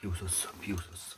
비웃었어, 비웃었어.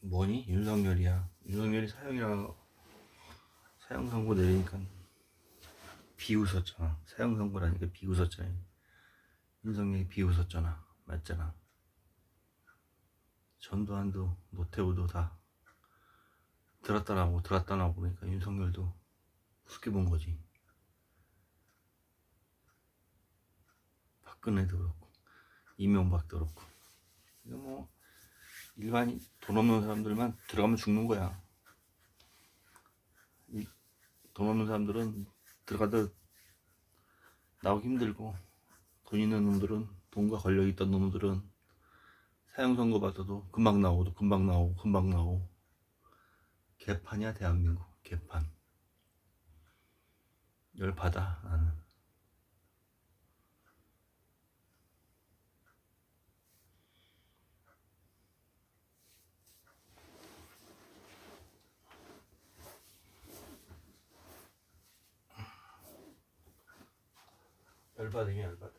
뭐니? 윤석열이야. 윤석열이 사형 선고 내리니까 비웃었잖아. 사형 선고라니까 비웃었잖아. 윤석열이 비웃었잖아. 맞잖아. 전두환도 노태우도 다 들었다 나오고 그러니까 윤석열도 우습게 본 거지. 박근혜도 그렇고 이명박도 그렇고. 이거 뭐 일반인 돈 없는 사람들만 들어가면 죽는 거야. 돈 없는 사람들은 들어가도 나오기 힘들고, 돈 있는 놈들은, 돈과 권력이 있던 놈들은 사형 선고 받아도 금방 나오고. 개판이야 대한민국. 개판. 열받아 나는. 열받으면 열받아.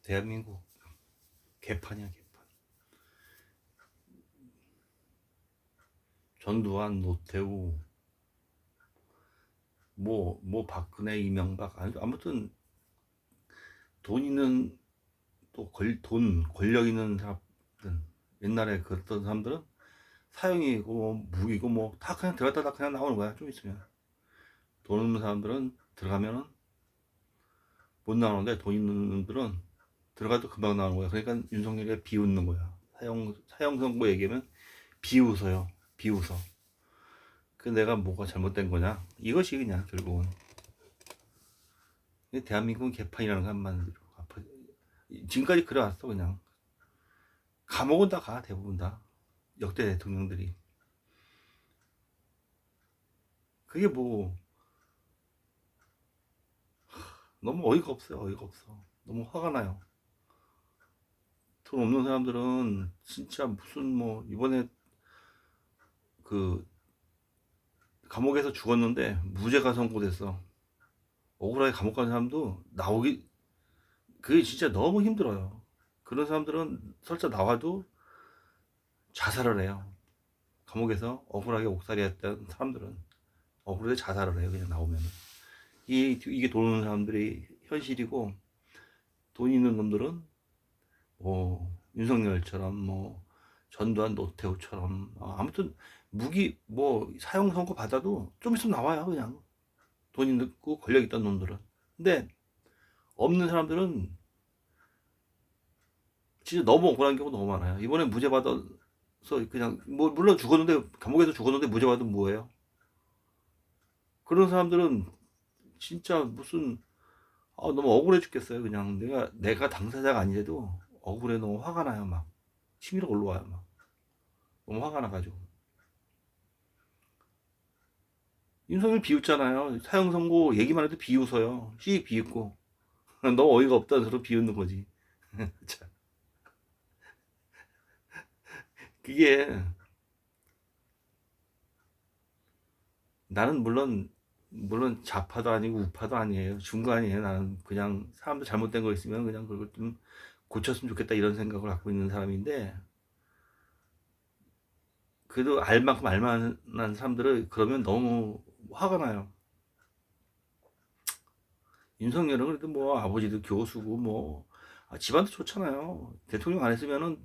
대한민국 개판이야 개판. 전두환 노태우 뭐 박근혜 이명박 아무튼 돈 있는 또 권력 있는 사람들, 옛날에 그랬던 사람들은 사형이고 뭐 무기고 뭐 다 그냥 들어갔다 다 그냥 나오는 거야. 좀 있으면. 돈 없는 사람들은 들어가면은 못 나오는데, 돈 있는 놈들은 들어가도 금방 나오는 거야. 그러니까 윤석열이 비웃는 거야. 사형 선고 얘기하면 비웃어요. 비웃어. 그 내가 뭐가 잘못된 거냐? 이것이 그냥 결국은 대한민국은 개판이라는 거 한마디로. 지금까지 그래왔어. 그냥 감옥은 다 가. 대부분 다 역대 대통령들이. 그게 뭐 너무 어이가 없어요. 어이가 없어. 너무 화가 나요. 돈 없는 사람들은 진짜 무슨 뭐 이번에 그 감옥에서 죽었는데 무죄가 선고됐어. 억울하게 감옥 간 사람도 나오기, 그게 진짜 너무 힘들어요. 그런 사람들은 설사 나와도 자살을 해요. 감옥에서 억울하게 옥살이 했던 사람들은 억울하게 자살을 해요. 그냥 나오면. 이게 돈 없는 사람들이 현실이고, 돈 있는 놈들은 뭐 윤석열처럼 뭐 전두환 노태우처럼 아무튼 무기 뭐 사형 선고 받아도 좀 있으면 나와요. 그냥 돈 있고 권력 있던 놈들은. 근데 없는 사람들은 진짜 너무 억울한 경우 너무 많아요. 이번에 무죄 받아서 그냥 뭐 물론 죽었는데, 감옥에서 죽었는데 무죄 받으면 뭐예요? 그런 사람들은 진짜 무슨 너무 억울해 죽겠어요. 그냥 내가 당사자가 아니래도 억울해. 너무 화가 나요. 막 치밀어 올라와요. 막 너무 화가 나가지고. 윤석열 비웃잖아요. 사형 선고 얘기만 해도 비웃어요. 씩 비웃고. 너무 어이가 없다는 소리 비웃는 거지. 참. 그게 나는 물론 좌파도 아니고 우파도 아니에요. 중간이에요. 나는 그냥 사람도 잘못된 거 있으면 그냥 그걸 좀 고쳤으면 좋겠다 이런 생각을 갖고 있는 사람인데, 그래도 알 만큼 알 만한 사람들은 그러면 너무 화가 나요. 윤석열은 그래도 뭐 아버지도 교수고 뭐 집안도 좋잖아요. 대통령 안 했으면은,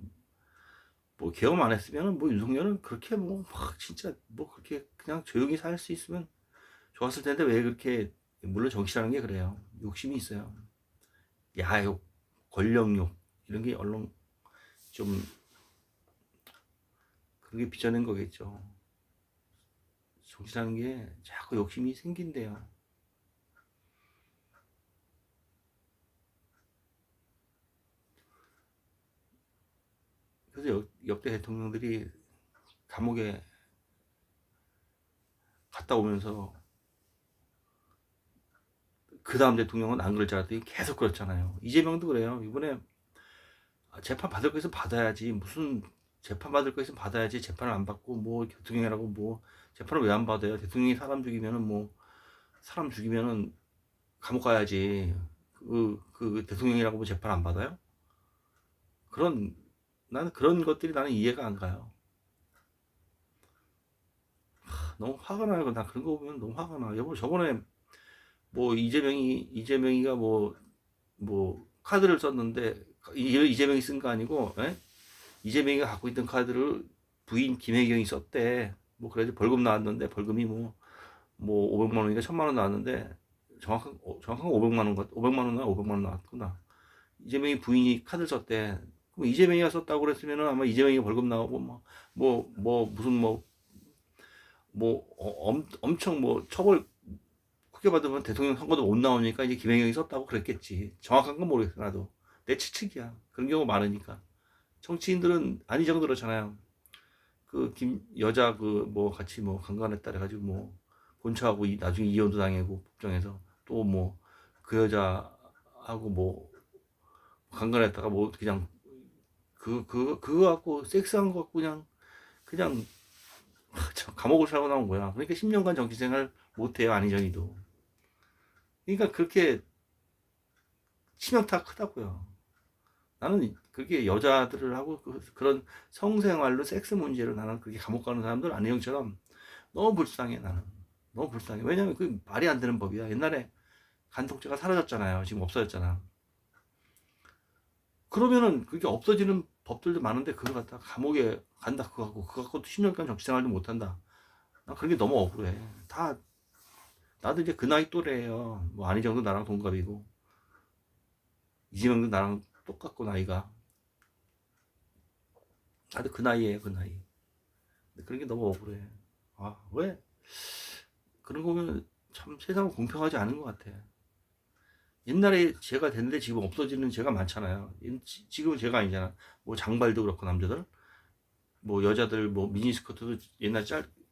뭐 계엄 안 했으면은 뭐 윤석열은 그렇게 뭐 막 진짜 뭐 그렇게 그냥 조용히 살 수 있으면 좋았을 텐데, 왜 그렇게, 물론 정치라는 게 그래요. 욕심이 있어요. 야욕, 권력욕 이런 게 얼른 좀 그게 빚어낸 거겠죠. 정치라는 게 자꾸 욕심이 생긴대요. 그래서 역대 대통령들이 감옥에 갔다 오면서 그 다음 대통령은 안 그럴 줄 알았더니 계속 그렇잖아요. 이재명도 그래요. 이번에 재판 받을 거 있으면 받아야지. 무슨 재판 받을 거 있으면 받아야지. 재판을 안 받고 뭐 대통령이라고 뭐 재판을 왜 안 받아요? 대통령이 사람 죽이면은 뭐 사람 죽이면은 감옥 가야지. 그 대통령이라고 뭐 재판 안 받아요? 그런, 나는 그런 것들이 나는 이해가 안 가요. 너무 화가 나요. 나 그런 거 보면 너무 화가 나. 여보, 저번에 뭐 이재명이가 뭐 카드를 썼는데, 이재명이 쓴 거 아니고, 에? 이재명이가 갖고 있던 카드를 부인 김혜경이 썼대. 뭐 그래도 벌금 나왔는데, 벌금이 뭐 500만 원인가 1000만 원 나왔는데, 정확한 500만 원, 500만 원, 500만 원 나왔구나. 이재명이 부인이 카드를 썼대. 그럼 이재명이가 썼다고 그랬으면은 아마 이재명이 벌금 나오고 무슨 엄청 뭐 처벌 크게 받으면 대통령 선거도 못 나오니까 이제 김혜경이 썼다고 그랬겠지. 정확한 건 모르겠어. 나도 내 추측이야. 그런 경우 많으니까. 정치인들은 안 이 정도 그렇잖아요. 그 여자 그 뭐 같이 뭐 강간했다 그래가지고 뭐 본처하고 나중에 이혼도 당하고 법정에서, 또 뭐 그 여자하고 뭐 강간했다가 뭐 그냥 그거 갖고 섹스한 거 갖고 그냥 감옥을 살고 나온 거야. 그러니까 10년간 정치 생활 못해요, 안희정이도. 그러니까 그렇게 치명타가 크다고요. 나는 그게 여자들을 하고 그런 성생활로 섹스 문제로 나는 그렇게 감옥 가는 사람들 안희정처럼 너무 불쌍해. 나는 너무 불쌍해. 왜냐면 그 말이 안 되는 법이야. 옛날에 간통죄가 사라졌잖아요. 지금 없어졌잖아. 그러면은 그게 없어지는 법들도 많은데 그걸 갖다 감옥에 간다 그거 갖고 10년간 정치 생활도 못한다. 나 그런 게 너무 억울해. 다 나도 이제 그 나이 또래예요. 뭐 안희정도 나랑 동갑이고 이재명도 나랑 똑같고 나이가. 나도 그 나이에요, 그 나이. 근데 그런 게 너무 억울해. 아, 왜 그런 거 보면 참 세상은 공평하지 않은 것 같아. 옛날에 제가 됐는데 지금 없어지는 죄가 많잖아요. 지금은 제가 아니잖아. 뭐 장발도 그렇고 남자들, 뭐 여자들 뭐 미니스커트도 옛날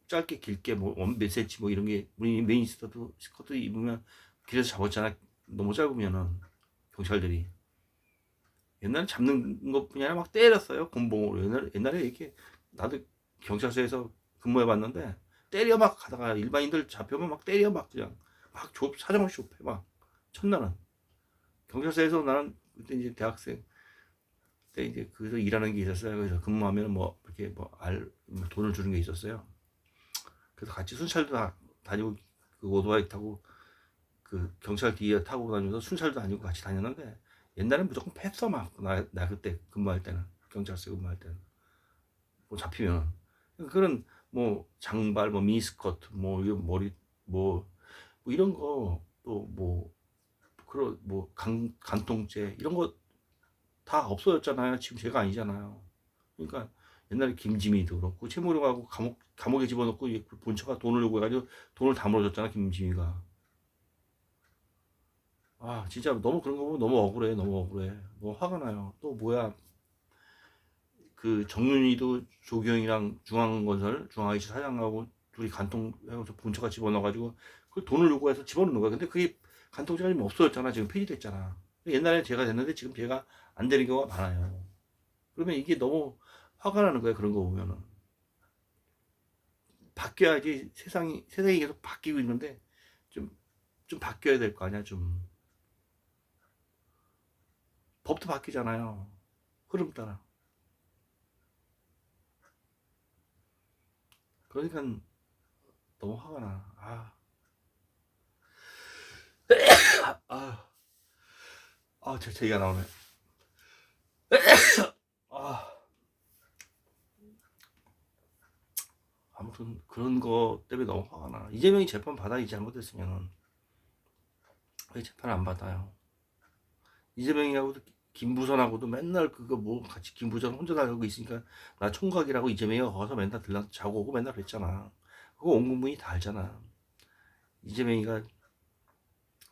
짧게 길게 뭐 몇 센치 뭐 이런 게 미니스커트 스커트 입으면 길에서 잡았잖아. 너무 짧으면은 경찰들이. 옛날에 잡는 것뿐이 아니라 막 때렸어요. 곤봉으로. 옛날에 이렇게 나도 경찰서에서 근무해 봤는데 때려 막 가다가 일반인들 잡혀면 막 때려 막 그냥 막 사정없이 좁혀 막. 첫날은 경찰서에서 나는 그때 이제 대학생 때 이제 그래서 일하는 게 있었어요. 그래서 근무하면 뭐 이렇게 뭐 돈을 주는 게 있었어요. 그래서 같이 순찰도 다니고 그 오토바이 타고 그 경찰 뒤에 타고 다니면서 순찰도 다니고 같이 다녔는데, 옛날엔 무조건 팼어 막. 나 그때 근무할 때는, 경찰서 근무할 때는 뭐 잡히면 그런 뭐 장발 뭐 미니스커트 뭐 이런 머리 뭐 이런 거, 또 뭐 그런 뭐 간통죄 이런 거 다 없어졌잖아요. 지금 죄가 아니잖아요. 그러니까 옛날에 김지미도 그렇고 채무령하고 감옥에 집어넣고 본처가 돈을 요구해가지고 돈을 다 물어줬잖아, 김지미가. 아 진짜 너무 그런 거 보면 너무 억울해. 너무 억울해. 너무 화가 나요. 또 뭐야, 그 정윤이도 조경이랑 중앙건설 중앙IC 사장하고 둘이 간통해서 본처가 집어넣어가지고 그 돈을 요구해서 집어넣는 거야. 근데 그게 간통죄가 지금 없어졌잖아. 지금 폐지됐잖아. 옛날에 죄가 됐는데 지금 죄가 안 되는 경우가 많아요. 그러면 이게 너무 화가 나는 거야. 그런 거 보면은 바뀌어야지. 세상이 계속 바뀌고 있는데 좀 바뀌어야 될 거 아니야. 좀 법도 바뀌잖아요. 흐름 따라. 그러니까 너무 화가 나. 아, 제 얘기가 나오네. 아, 아무튼 그런 거 때문에 너무 화가 나. 이재명이 재판 받아 잘못했으면 왜 재판 안 받아요? 이재명이하고도 김부선하고도 맨날 그거 뭐 같이 김부선 혼자 다니고 있으니까 나 총각이라고 이재명이가 거기서 맨날 들러 자고 오고 맨날 그랬잖아. 그거 온 국민이 다 알잖아. 이재명이가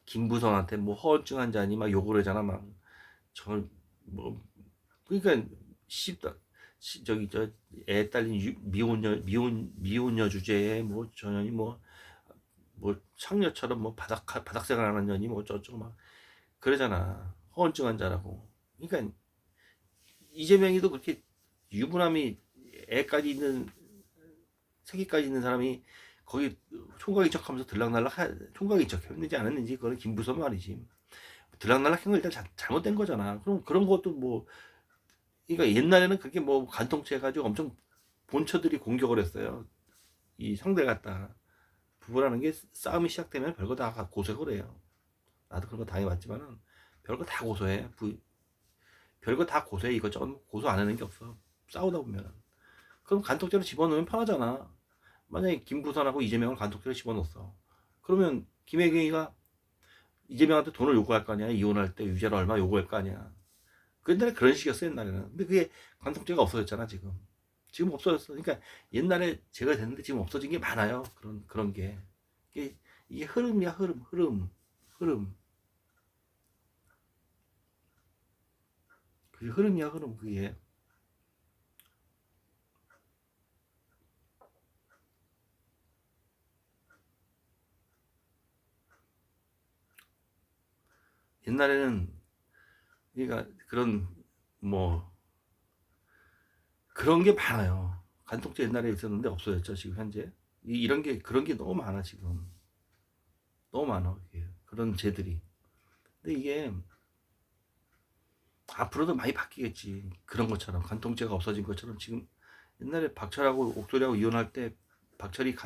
김부선한테 뭐 허언증 환자니 막 욕을 하잖아. 막 저걸 뭐 그러니까 씹다 저기 저 애 딸린 미혼녀 주제에 뭐 전현이 뭐 창녀처럼 뭐 바닥 생활하는 년이 뭐 어쩌고 막 그러잖아. 허언증 환자라고. 그러니까 이재명이도 그렇게 유부남이 애까지 있는 새끼까지 있는 사람이 거기 총각인 척하면서 들락날락 총각인 척 했는지 안 했는지 그거는 김부선 말이지. 들락날락 한거 일단 잘못된 거잖아. 그럼 그런 것도 뭐 그러니까 옛날에는 그게 뭐 간통죄 해가지고 엄청 본처들이 공격을 했어요. 이 상대 갖다 부부라는 게 싸움이 시작되면 별거 다 고소를 해요. 나도 그런 거 당해봤지만은 별거 다 고소해. 별거 다 고소해. 이것저것 고소 안 하는 게 없어. 싸우다 보면. 그럼 간통죄로 집어넣으면 편하잖아. 만약에 김부선하고 이재명을 간통죄로 집어넣었어. 그러면 김혜경이가 이재명한테 돈을 요구할 거 아니야. 이혼할 때 유죄를 얼마 요구할 거 아니야. 그 옛날에 그런 식이었어 옛날에는. 근데 그게 간통죄가 없어졌잖아 지금. 지금 없어졌어. 그러니까 옛날에 제가 됐는데 지금 없어진 게 많아요. 그런 게. 이게 흐름이야 흐름. 그게 흐름이야 흐름 그게. 옛날에는 그러니까 뭐 그런 게 많아요. 간통죄 옛날에 있었는데 없어졌죠 지금 현재. 이런 게 그런 게 너무 많아 지금. 너무 많아 이게. 그런 죄들이. 근데 이게 앞으로도 많이 바뀌겠지. 그런 것처럼 간통죄가 없어진 것처럼 지금 옛날에 박철하고 옥소리하고 이혼할 때 박철이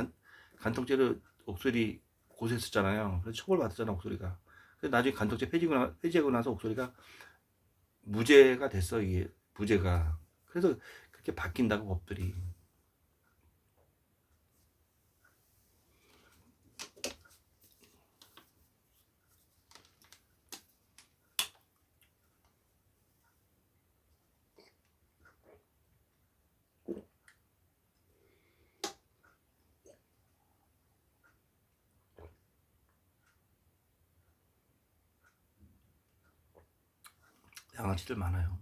간통죄로 옥소리 고소했었잖아요. 그래서 처벌받았잖아 옥소리가. 근데 나중에 간통죄 폐지하고 나서 옥소리가 무죄가 됐어 이게 무죄가. 그래서 그렇게 바뀐다고 법들이. 양아치들 많아요.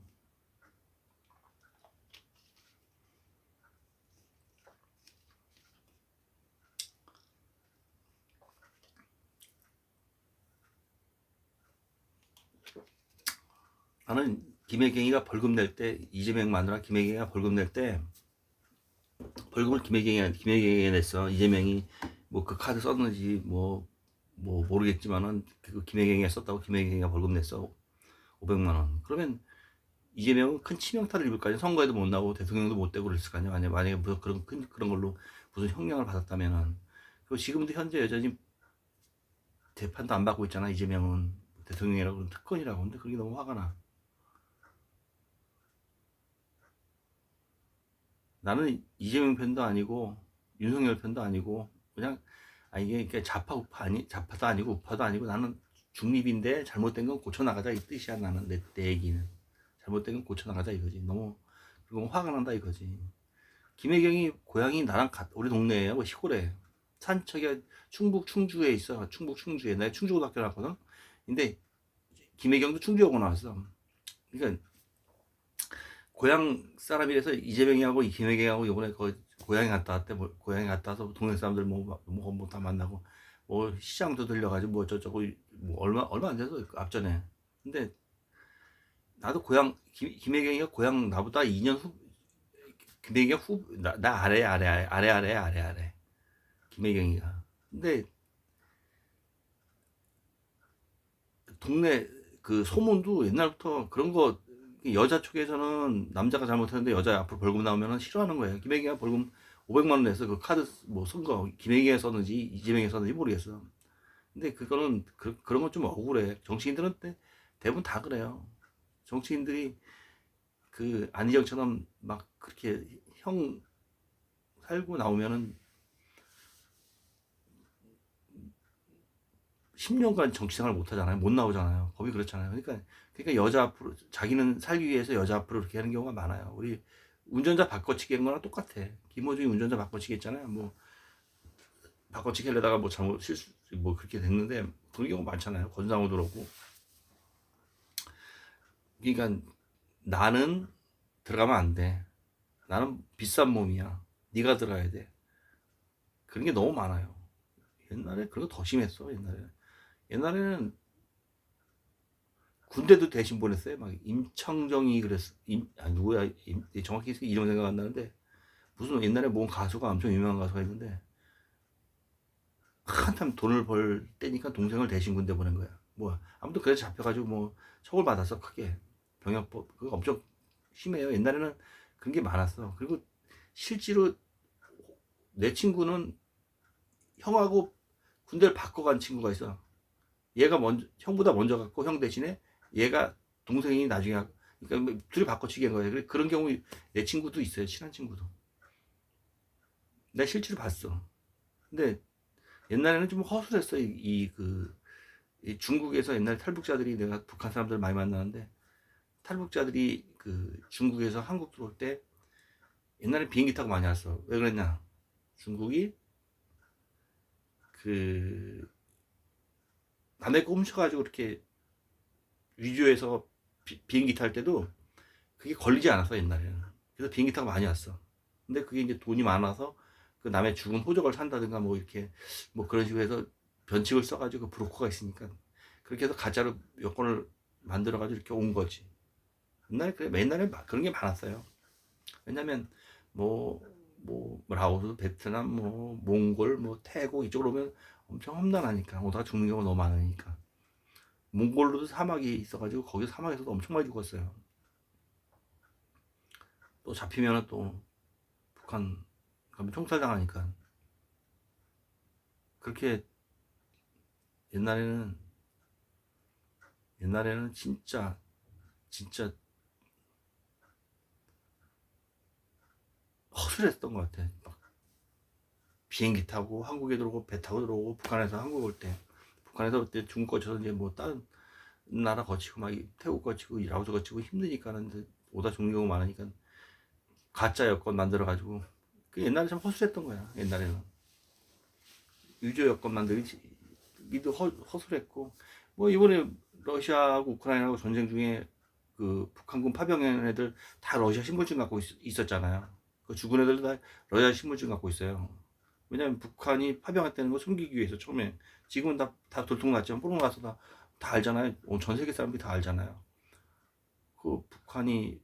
나는 김혜경이가 벌금 낼 때 이재명 마누라 김혜경이가 벌금 낼 때 벌금을 김혜경이 냈어. 이재명이 뭐 그 카드 썼는지 뭐 모르겠지만은 그 김혜경이가 썼다고 김혜경이가 벌금 냈어. 500만 원. 그러면 이재명은 큰 치명타를 입을 거 아니야. 선거에도 못 나오고 대통령도 못 되고 그랬을 거 아니야. 만약에 무슨 그런 걸로 무슨 형량을 받았다면은. 그리고 지금도 현재 여전히 재판도 안 받고 있잖아. 이재명은 대통령이라고 특권이라고. 근데 그게 너무 화가 나. 나는 이재명 편도 아니고 윤석열 편도 아니고 그냥 이게 좌파 우파 좌파도 아니고 우파도 아니고 나는 중립인데 잘못된 건 고쳐 나가자 이 뜻이야. 나는 내 얘기는 잘못된 건 고쳐 나가자 이거지. 너무 그건 화가 난다 이거지. 김혜경이 고향이 나랑 우리 동네에 뭐 시골에 산척에 충북 충주에 있어. 충북 충주에 내가 충주고등학교 나왔거든. 근데 김혜경도 충주여고 나왔어. 그러니까 고향 사람이라서 이재명이하고 김혜경하고 이번에 고향에 갔다 왔대. 뭐 고향에 갔다 와서 동네 사람들 뭐 다 만나고 뭐 시장도 들려가지고 뭐 저쩌고 뭐 얼마 안 돼서 앞전에. 근데 나도 김혜경이가 고향 나보다 2년 후 김혜경이가 나 아래 김혜경이가. 근데 동네 그 소문도 옛날부터 그런 거, 여자 쪽에서는 남자가 잘못했는데 여자 앞으로 벌금 나오면 싫어하는 거예요. 김혜경이 벌금 500만 원 내서 그 카드 뭐 선거 김혜경이 썼는지 이재명이 썼는지 모르겠어. 근데 그거는 그런 건 좀 억울해. 정치인들은 대부분 다 그래요. 정치인들이 그 안희정처럼 막 그렇게 형 살고 나오면은 10년간 정치 생활 못 하잖아요. 못 나오잖아요. 법이 그렇잖아요. 그러니까 여자 앞으로, 자기는 살기 위해서 여자 앞으로 그렇게 하는 경우가 많아요. 우리 운전자 바꿔치기 하는 거랑 똑같아. 김호중이 운전자 바꿔치기 했잖아요. 뭐, 바꿔치기 하려다가 뭐 잘못 실수, 뭐 그렇게 됐는데, 그런 경우 많잖아요. 권상우도 그렇고. 그러니까 나는 들어가면 안 돼. 나는 비싼 몸이야. 네가 들어가야 돼. 그런 게 너무 많아요. 옛날에 그런 거 더 심했어. 옛날에는 군대도 대신 보냈어요. 막 임창정이 그랬어. 누구야? 정확히 이름 생각 안 나는데, 무슨 옛날에 뭔 가수가 엄청 유명한 가수가 있는데, 한참 돈을 벌 때니까 동생을 대신 군대 보낸 거야. 뭐 아무튼 그래서 잡혀가지고 뭐 처벌 받았어. 크게 병역법 그거 엄청 심해요. 옛날에는 그런 게 많았어. 그리고 실제로 내 친구는 형하고 군대를 바꿔간 친구가 있어. 얘가 먼저, 형보다 먼저 갔고 형 대신에 얘가 동생이 나중에 하고, 그러니까 뭐 둘이 바꿔치기 한 거예요. 그런 경우 내 친구도 있어요. 친한 친구도. 내가 실제로 봤어. 근데 옛날에는 좀 허술했어. 이 중국에서 옛날 탈북자들이, 내가 북한 사람들 많이 만나는데, 탈북자들이 그 중국에서 한국 들어올 때 옛날에 비행기 타고 많이 왔어. 왜 그랬냐? 중국이 그 남의 거 훔쳐가지고 이렇게 위조해서 비행기 탈 때도 그게 걸리지 않았어, 옛날에는. 그래서 비행기 타고 많이 왔어. 근데 그게 이제 돈이 많아서 그 남의 죽은 호적을 산다든가 뭐 이렇게 뭐 그런 식으로 해서 변칙을 써가지고 그 브로커가 있으니까 그렇게 해서 가짜로 여권을 만들어가지고 이렇게 온 거지. 옛날에 그래, 옛날에 그런 게 많았어요. 왜냐면 뭐 라오스, 베트남, 뭐 몽골, 뭐 태국 이쪽으로 오면 엄청 험난하니까 오다가 죽는 경우가 너무 많으니까. 몽골로도 사막이 있어가지고 거기 사막에서도 엄청 많이 죽었어요. 또 잡히면 또 북한 가면 총살당하니까. 그렇게 옛날에는 진짜 허술했던 것 같아. 막 비행기 타고 한국에 들어오고 배 타고 들어오고, 북한에서 한국 올 때, 북한에서 그때 중국 거쳐서 이제 뭐 다른 나라 거치고 막 태국 거치고 라오스 거치고 힘드니까는 오다 죽는 경우 많으니까 가짜 여권 만들어 가지고, 그 옛날에 참 허술했던 거야. 옛날에는 유조 여권 만들기도 허술했고, 뭐 이번에 러시아하고 우크라이나하고 전쟁 중에 그 북한군 파병한 애들 다 러시아 신분증 갖고 있었잖아요. 그 죽은 애들도 다 러시아 신분증 갖고 있어요. 왜냐면 북한이 파병했다는 거 숨기기 위해서 처음에. 지금은 다 돌통났지만 뽀록 나서 다 알잖아요. 전 세계 사람들이 다 알잖아요. 그 북한이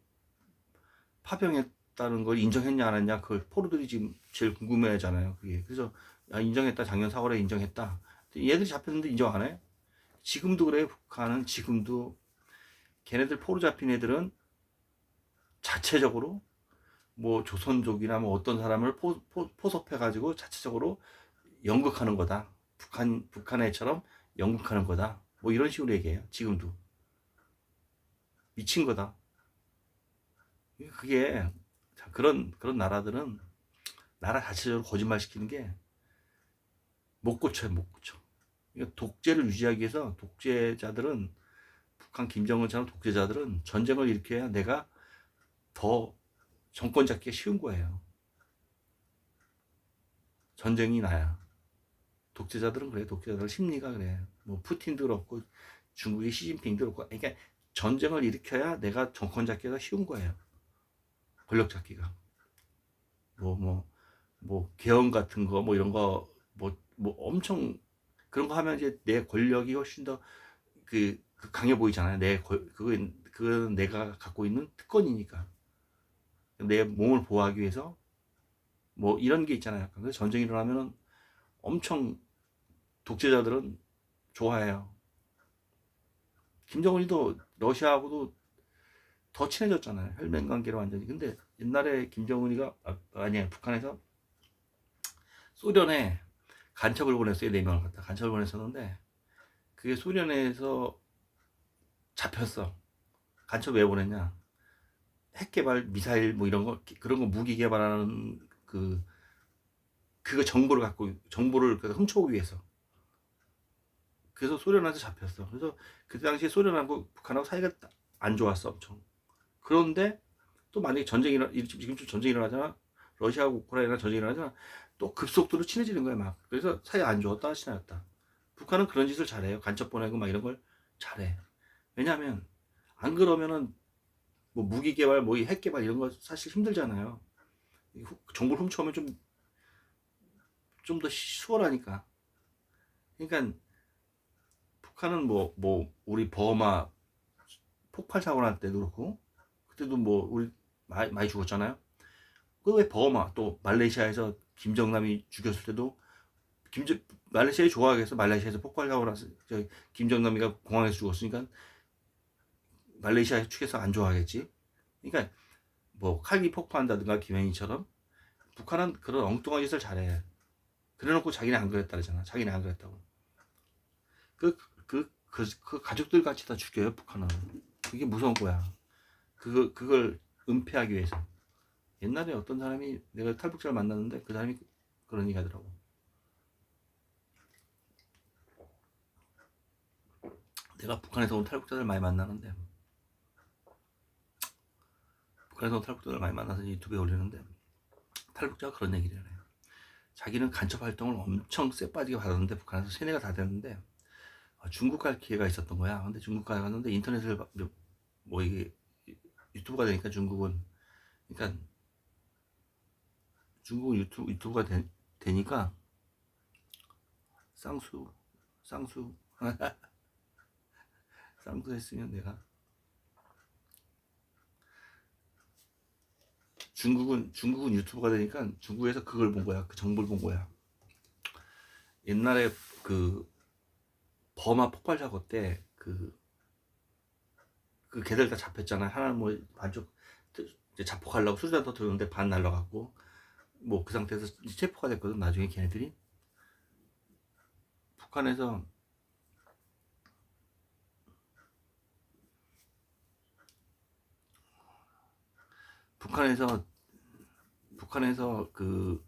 파병했다는 걸 인정했냐 안 했냐, 그걸 포로들이 지금 제일 궁금해 하잖아요. 그게. 그래서 야, 인정했다. 작년 4월에 인정했다. 얘들이 잡혔는데 인정 안 해? 지금도 그래. 북한은 지금도 걔네들 포로 잡힌 애들은 자체적으로 뭐 조선족이나 뭐 어떤 사람을 포섭해 가지고 자체적으로 연극하는 거다. 북한 애처럼 연극하는 거다. 뭐 이런 식으로 얘기해요. 지금도. 미친 거다. 그게 그런 나라들은 나라 자체적으로 거짓말 시키는 게 못 고쳐요. 못 고쳐. 그러니까 독재를 유지하기 위해서 독재자들은, 북한 김정은처럼 독재자들은 전쟁을 일으켜야 내가 더 정권 잡기가 쉬운 거예요. 전쟁이 나야. 독재자들은 그래. 독재자들 심리가 그래. 뭐 푸틴도 그렇고 중국의 시진핑도 그렇고. 그러니까 전쟁을 일으켜야 내가 정권 잡기가 쉬운 거예요. 권력 잡기가. 뭐 개헌 같은 거 뭐 이런 거 뭐 엄청 그런 거 하면 이제 내 권력이 훨씬 더 강해 보이잖아요. 그건 내가 갖고 있는 특권이니까. 내 몸을 보호하기 위해서 뭐 이런 게 있잖아요. 그래서 전쟁이 일어나면은 엄청 독재자들은 좋아해요. 김정은이도 러시아하고도 더 친해졌잖아요. 혈맹 관계로 완전히. 근데 옛날에 김정은이가 아니야 북한에서 소련에 간첩을 보냈어요. 4명을 갖다 간첩을 보냈었는데 그게 소련에서 잡혔어. 간첩 왜 보냈냐? 핵 개발, 미사일 뭐 이런 거 그런 거 무기 개발하는 그거 정보를 훔쳐오기 위해서. 그래서 소련한테 잡혔어. 그래서 그 당시에 소련하고 북한하고 사이가 안 좋았어, 엄청. 그런데 또 만약에 지금쯤 전쟁이 일어나잖아. 러시아하고 우크라이나 전쟁이 일어나잖아. 또 급속도로 친해지는 거야, 막. 그래서 사이 안 좋았다, 친해졌다. 북한은 그런 짓을 잘해요. 간첩 보내고 막 이런 걸 잘해. 왜냐하면 안 그러면은 뭐 무기 개발, 뭐 핵 개발 이런 거 사실 힘들잖아요. 정보를 훔쳐오면 좀 더 수월하니까. 그러니까 북한은 우리 버마 폭발 사고 날 때도 그렇고 그때도 뭐 우리 많이 죽었잖아요. 그 왜 버마 또 말레이시아에서 김정남이 죽였을 때도 말레이시아에 좋아하겠어. 말레이시아에서 폭발 사고 나서 김정남이가 공항에서 죽었으니까 말레이시아 측에서 안 좋아하겠지. 그러니까 뭐 칼기 폭파한다든가 김행희처럼 북한은 그런 엉뚱한 짓을 잘해. 그래놓고 자기네 안 그랬다 그러잖아. 자기네 안 그랬다고. 그 가족들 같이 다 죽여요, 북한은. 그게 무서운 거야. 그걸 은폐하기 위해서. 옛날에 어떤 사람이 내가 탈북자를 만났는데 그 사람이 그런 얘기 하더라고. 내가 북한에서 온 탈북자들 많이 만나는데 북한에서 온 탈북자들 많이 만나서 유튜브에 올리는데 탈북자가 그런 얘기를 해요. 자기는 간첩 활동을 엄청 쎄빠지게 받았는데 북한에서 세뇌가 다 됐는데 중국 갈 기회가 있었던 거야. 근데 중국 가갔는데 인터넷을 뭐 이게 유튜브가 되니까 중국은 그러니까 중국은 유튜브가 되니까 쌍수 쌍수 했으면 내가 중국은 유튜브가 되니까 중국에서 그걸 본 거야. 그 정보를 본 거야. 옛날에 그 버마 폭발 사고 때 그 걔들 다 잡혔잖아. 하나는 뭐 반쪽 이제 자폭하려고 수류탄 터뜨렸는데 반 날라갔고 뭐 그 상태에서 체포가 됐거든. 나중에 걔네들이 북한에서 북한에서 그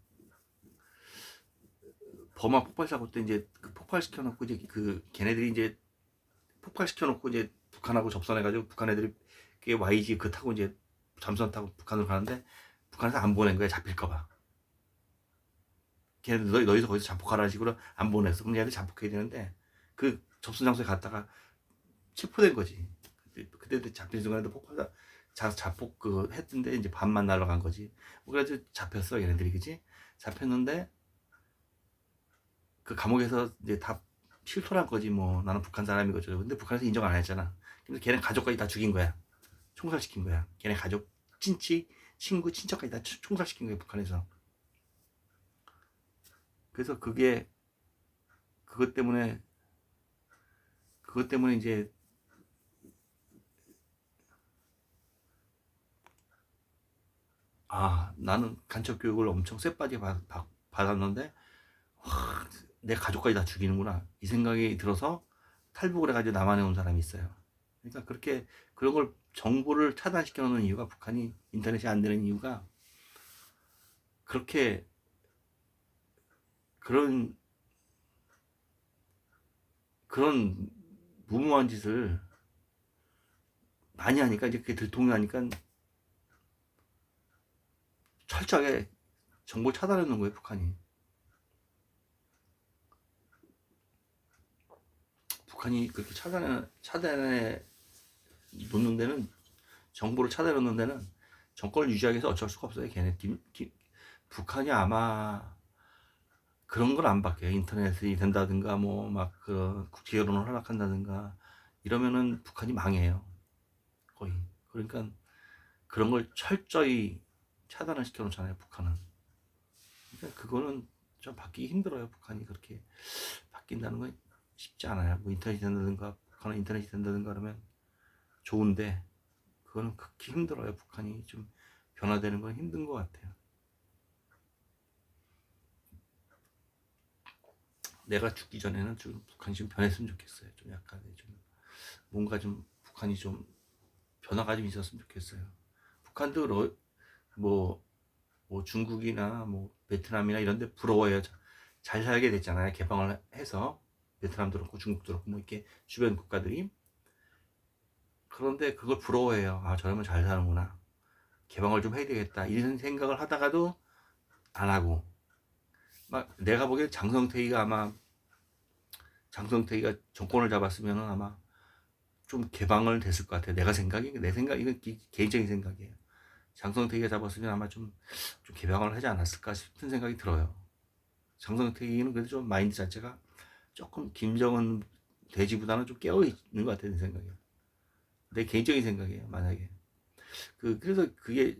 버마 폭발 사고 때 이제 그 폭발시켜 놓고 이제 그 걔네들이 이제 폭발시켜 놓고 이제 북한하고 접선해 가지고 북한 애들이 그 YG 그 타고 이제 잠수함 타고 북한으로 가는데 북한에서 안 보낸 거야. 잡힐까 봐. 걔네들 너희도 거기서 자폭하라는 식으로 안 보냈어. 그럼 얘네들 자폭해야 되는데 그 접선 장소에 갔다가 체포된 거지. 그때 잡힌 순간에도 자폭 했던데 이제 반만 날아간 거지. 뭐 그래가지고 잡혔어 얘네들이. 그지? 잡혔는데 그 감옥에서 이제 다 실토한 거지. 뭐 나는 북한 사람이거든. 근데 북한에서 인정 안 했잖아. 근데 걔네 가족까지 다 죽인 거야. 총살시킨 거야. 걔네 가족, 친구, 친척까지 다 총살시킨 거야, 북한에서. 그래서 그것 때문에, 이제, 나는 간첩 교육을 엄청 쎄빠지게 받았는데, 와, 내 가족까지 다 죽이는구나. 이 생각이 들어서 탈북을 해가지고 남한에 온 사람이 있어요. 그러니까 그런 걸 정보를 차단시켜 놓는 이유가 북한이 인터넷이 안 되는 이유가 그렇게 그런 무모한 짓을 많이 하니까 이제 그게 들통나니까 철저하게 정보를 차단해 놓은 거예요, 북한이. 북한이 그렇게 차단해 놓는 데는 정보를 차단해 놓는 데는 정권을 유지하기 위해서 어쩔 수가 없어요. 북한이 아마 그런 걸 안 바뀌어요. 인터넷이 된다든가 뭐 막 그런 국제 여론을 허락한다든가 이러면은 북한이 망해요. 거의. 그러니까 그런 걸 철저히 차단을 시켜 놓잖아요, 북한은. 그러니까 그거는 좀 바뀌기 힘들어요. 북한이 그렇게 바뀐다는 건 쉽지 않아요. 뭐 인터넷이 된다든가 북한은 인터넷이 된다든가 그러면 좋은데 그거는 극히 힘들어요. 북한이 좀 변화되는 건 힘든 것 같아요. 내가 죽기 전에는 좀 북한이 좀 변했으면 좋겠어요. 좀 약간 좀 뭔가 좀 북한이 좀 변화가 좀 있었으면 좋겠어요. 북한도 뭐, 뭐 중국이나 뭐 베트남이나 이런 데 부러워요. 잘 살게 됐잖아요. 개방을 해서 베트남도 그렇고 중국도 그렇고 뭐 이렇게 주변 국가들이. 그런데 그걸 부러워해요. 아, 저러면 잘 사는구나. 개방을 좀 해야 되겠다. 이런 생각을 하다가도 안 하고. 막 내가 보기엔 장성태기가 정권을 잡았으면 아마 좀 개방을 됐을 것 같아요. 내 생각, 이건 개인적인 생각이에요. 장성태기가 잡았으면 아마 좀 개방을 하지 않았을까 싶은 생각이 들어요. 장성태기는 그래도 좀 마인드 자체가 조금 김정은 돼지보다는 좀 깨어 있는 것 같아요. 내 생각이에요. 내 개인적인 생각이에요. 만약에 그래서 그게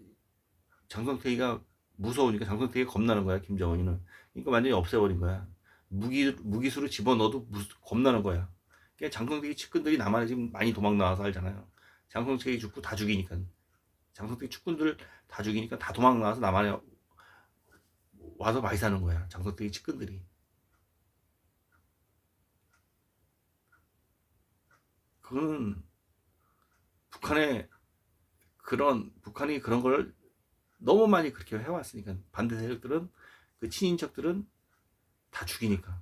장성태기가 무서우니까 장성태기가 겁나는 거야. 김정은이는. 그러니까 완전히 없애버린 거야. 무기수로 집어넣어도 겁나는 거야. 그러니까 장성태기 측근들이 남한에 지금 많이 도망 나와서 알잖아요. 장성태기 죽고 다 죽이니까. 장성태기 측근들 다 죽이니까 다 도망 나와서 남한에 와서 많이 사는 거야. 장성태기 측근들이. 그거는 북한이 그런 걸 너무 많이 그렇게 해왔으니까 반대 세력들은 그 친인척들은 다 죽이니까.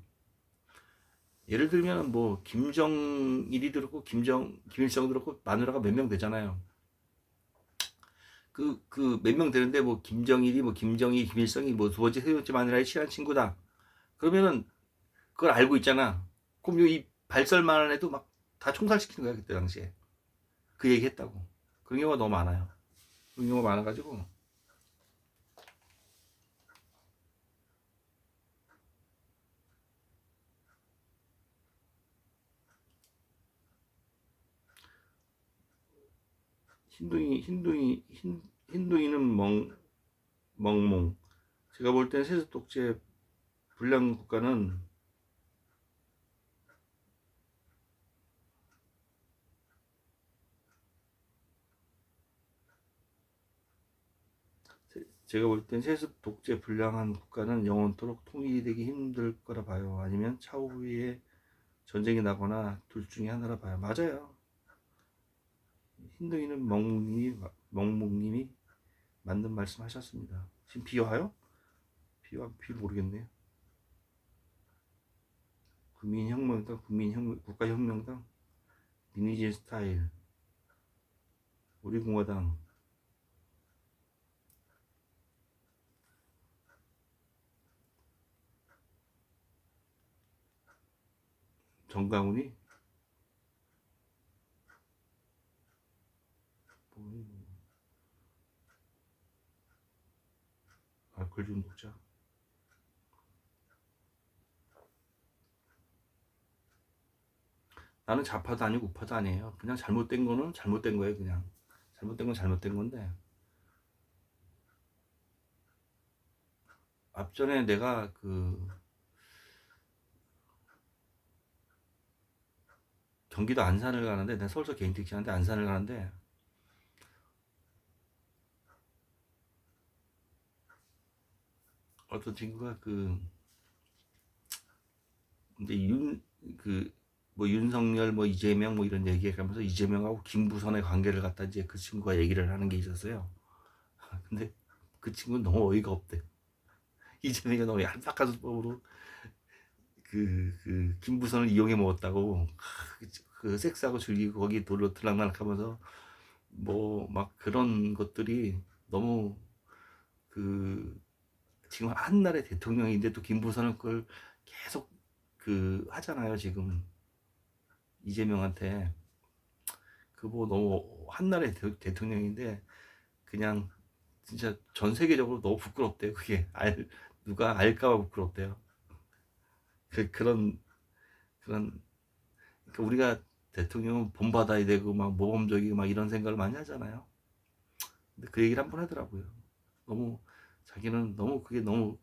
예를 들면 뭐 김정일이 들었고 김일성 들었고 마누라가 몇 명 되잖아요. 그 몇 명 되는데 뭐 김정일이 뭐 김정일 김일성이 뭐 두 번째 세 번째 마누라의 친한 친구다. 그러면은 그걸 알고 있잖아. 그럼 이 발설만 해도 막 다 총살시키는 거야 그때 당시에. 그 얘기 했다고. 그런 경우가 너무 많아요. 그런 경우가 많아가지고 흰둥이는 멍멍. 제가 볼 땐 세습 독재 불량 국가는 제가 볼 땐 세습 독재 불량한 국가는 영원토록 통일이 되기 힘들 거라 봐요. 아니면 차후에 전쟁이 나거나 둘 중에 하나라 봐요. 맞아요. 흰둥이는 멍멍님이 맞는 말씀 하셨습니다. 지금 비와요? 비 모르겠네요. 국가혁명당, 미니지 스타일, 우리공화당, 정강훈이 글 좀 독자. 나는 좌파도 아니고 우파도 아니에요. 그냥 잘못된 거는 잘못된 거예요. 그냥 잘못된 건 잘못된 건데 앞전에 내가 경기도 안산을 가는데 내가 서울서 개인 택시 하는데 안산을 가는데 어떤 친구가 근데 뭐 윤석열 뭐 이재명 뭐 이런 얘기하면서 이재명하고 김부선의 관계를 갖다 이제 그 친구가 얘기를 하는 게 있었어요. 근데 그 친구는 너무 어이가 없대. 이재명이 너무 얄팍한 수법으로 김부선을 이용해 먹었다고 그 섹스하고 즐기고 거기 돌로 들락날락하면서 뭐 막 그런 것들이 너무 그 지금 한나라의 대통령인데 또 김부선은 그걸 계속 하잖아요 지금 이재명한테 그거 너무 한나라의 대통령인데 그냥 진짜 전 세계적으로 너무 부끄럽대요 그게 누가 알까봐 부끄럽대요 그런 그러니까 우리가 대통령은 본받아야 되고 막 모범적이고 막 이런 생각을 많이 하잖아요. 근데 그 얘기를 한번 하더라고요. 너무 자기는 그게 너무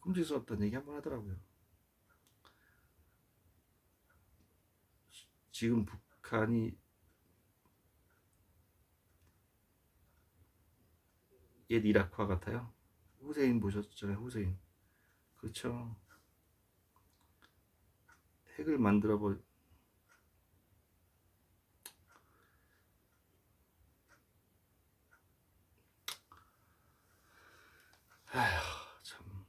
끔찍스럽다는 얘기 한번 하더라고요. 지금 북한이 옛 이라크와 같아요. 후세인 보셨잖아요. 후세인. 그렇죠. 핵을 만들어 버 아휴 참.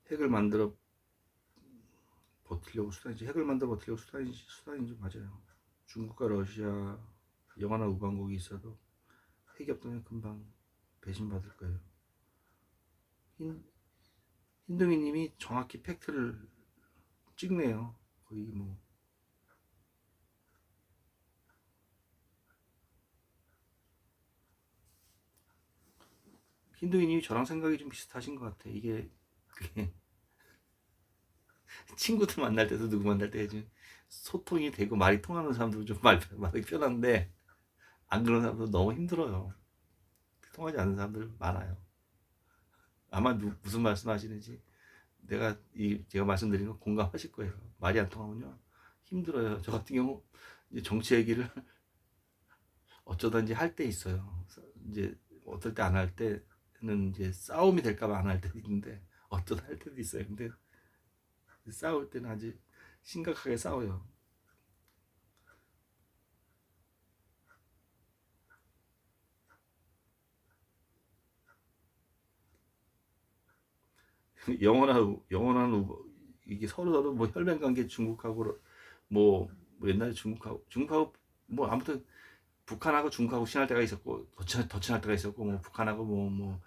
핵을 만들어 버티려고 수단이지. 핵을 만들어 버티려고 수단인지 맞아요. 중국과 러시아 영하나 우방국이 있어도 핵이 없다면 금방 배신받을 거예요. 흰둥이님이 정확히 팩트를 찍네요. 거의 뭐 흰둥이님이 저랑 생각이 좀 비슷하신 것 같아. 이게 그게 친구들 만날 때도 누구 만날 때 좀 소통이 되고 말이 통하는 사람들은 좀 말이 편한데 안 그런 사람들은 너무 힘들어요. 통하지 않는 사람들 많아요. 아마 무슨 말씀 하시는지 제가 말씀드린 거 공감하실 거예요. 말이 안 통하면요 힘들어요. 저 같은 경우 이제 정치 얘기를 어쩌든지 할 때 있어요. 이제 어떨 때 안 할 때는 이제 싸움이 될까봐 안 할 때도 있는데 어쩌다 할 때도 있어요. 근데 싸울 때는 아주 심각하게 싸워요. 영원한 이게 서로 뭐 혈맹 관계 중국하고 뭐 옛날에 중국하고 뭐 아무튼 북한하고 중국하고 친할 때가 있었고 더 친할 때가 있었고 뭐 북한하고 뭐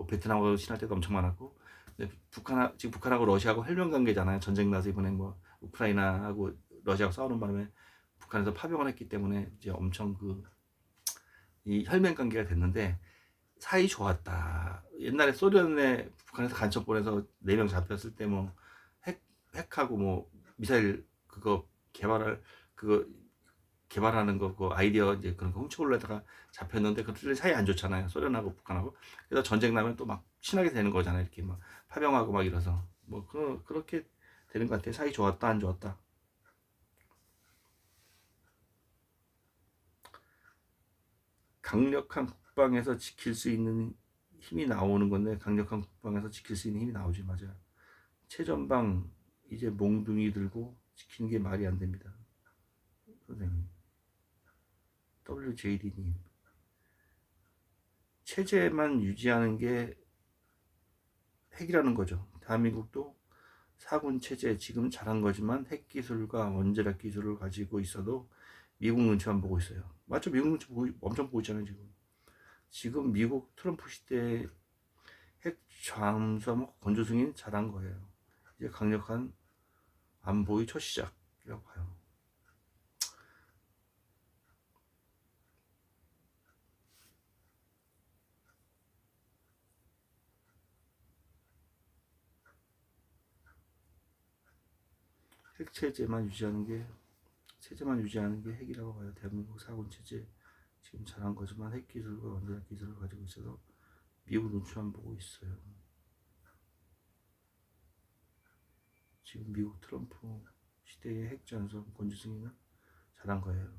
베트남하고 친할 때도 엄청 많았고 근데 지금 북한하고 러시아하고 혈맹 관계잖아요. 전쟁 나서 이번에 뭐 우크라이나하고 러시아하고 싸우는 바람에 북한에서 파병을 했기 때문에 이제 엄청 이 혈맹 관계가 됐는데 사이 좋았다. 옛날에 소련에 북한에서 간첩 보내서 4명 잡혔을 때 뭐 핵하고 뭐 미사일 그거 개발하는 거 그 아이디어 이제 그런 거 훔쳐올려다가 잡혔는데 그들이 사이 안 좋잖아요. 소련하고 북한하고. 그래서 전쟁 나면 또 막 친하게 되는 거잖아요. 이렇게 막 파병하고 막 이래서 뭐 그렇게 되는 것 같아요. 사이 좋았다 안 좋았다. 강력한 국방에서 지킬 수 있는 힘이 나오는 건데 강력한 국방에서 지킬 수 있는 힘이 나오지 맞아요. 최전방 이제 몽둥이 들고 지키는 게 말이 안 됩니다. 선생님. WJD님. 체제만 유지하는 게 핵이라는 거죠. 대한민국도 사군 체제 지금 잘한 거지만 핵 기술과 원자력 기술을 가지고 있어도 미국 눈치만 보고 있어요. 맞죠? 미국 눈치 엄청 보고 있잖아요 지금. 지금 미국 트럼프 시대에 핵 잠수함 건조 승인 잘한 거예요. 이제 강력한 안보의 첫 시작이라고 봐요. 핵 체제만 유지하는 게 핵이라고 봐요. 대한민국 사군 체제 지금 잘한 거지만 핵 기술과 원자력 기술을 가지고 있어서 미국 눈치만 보고 있어요. 지금 미국 트럼프 시대의 핵 잠수함 건조 승인은 잘한 거예요.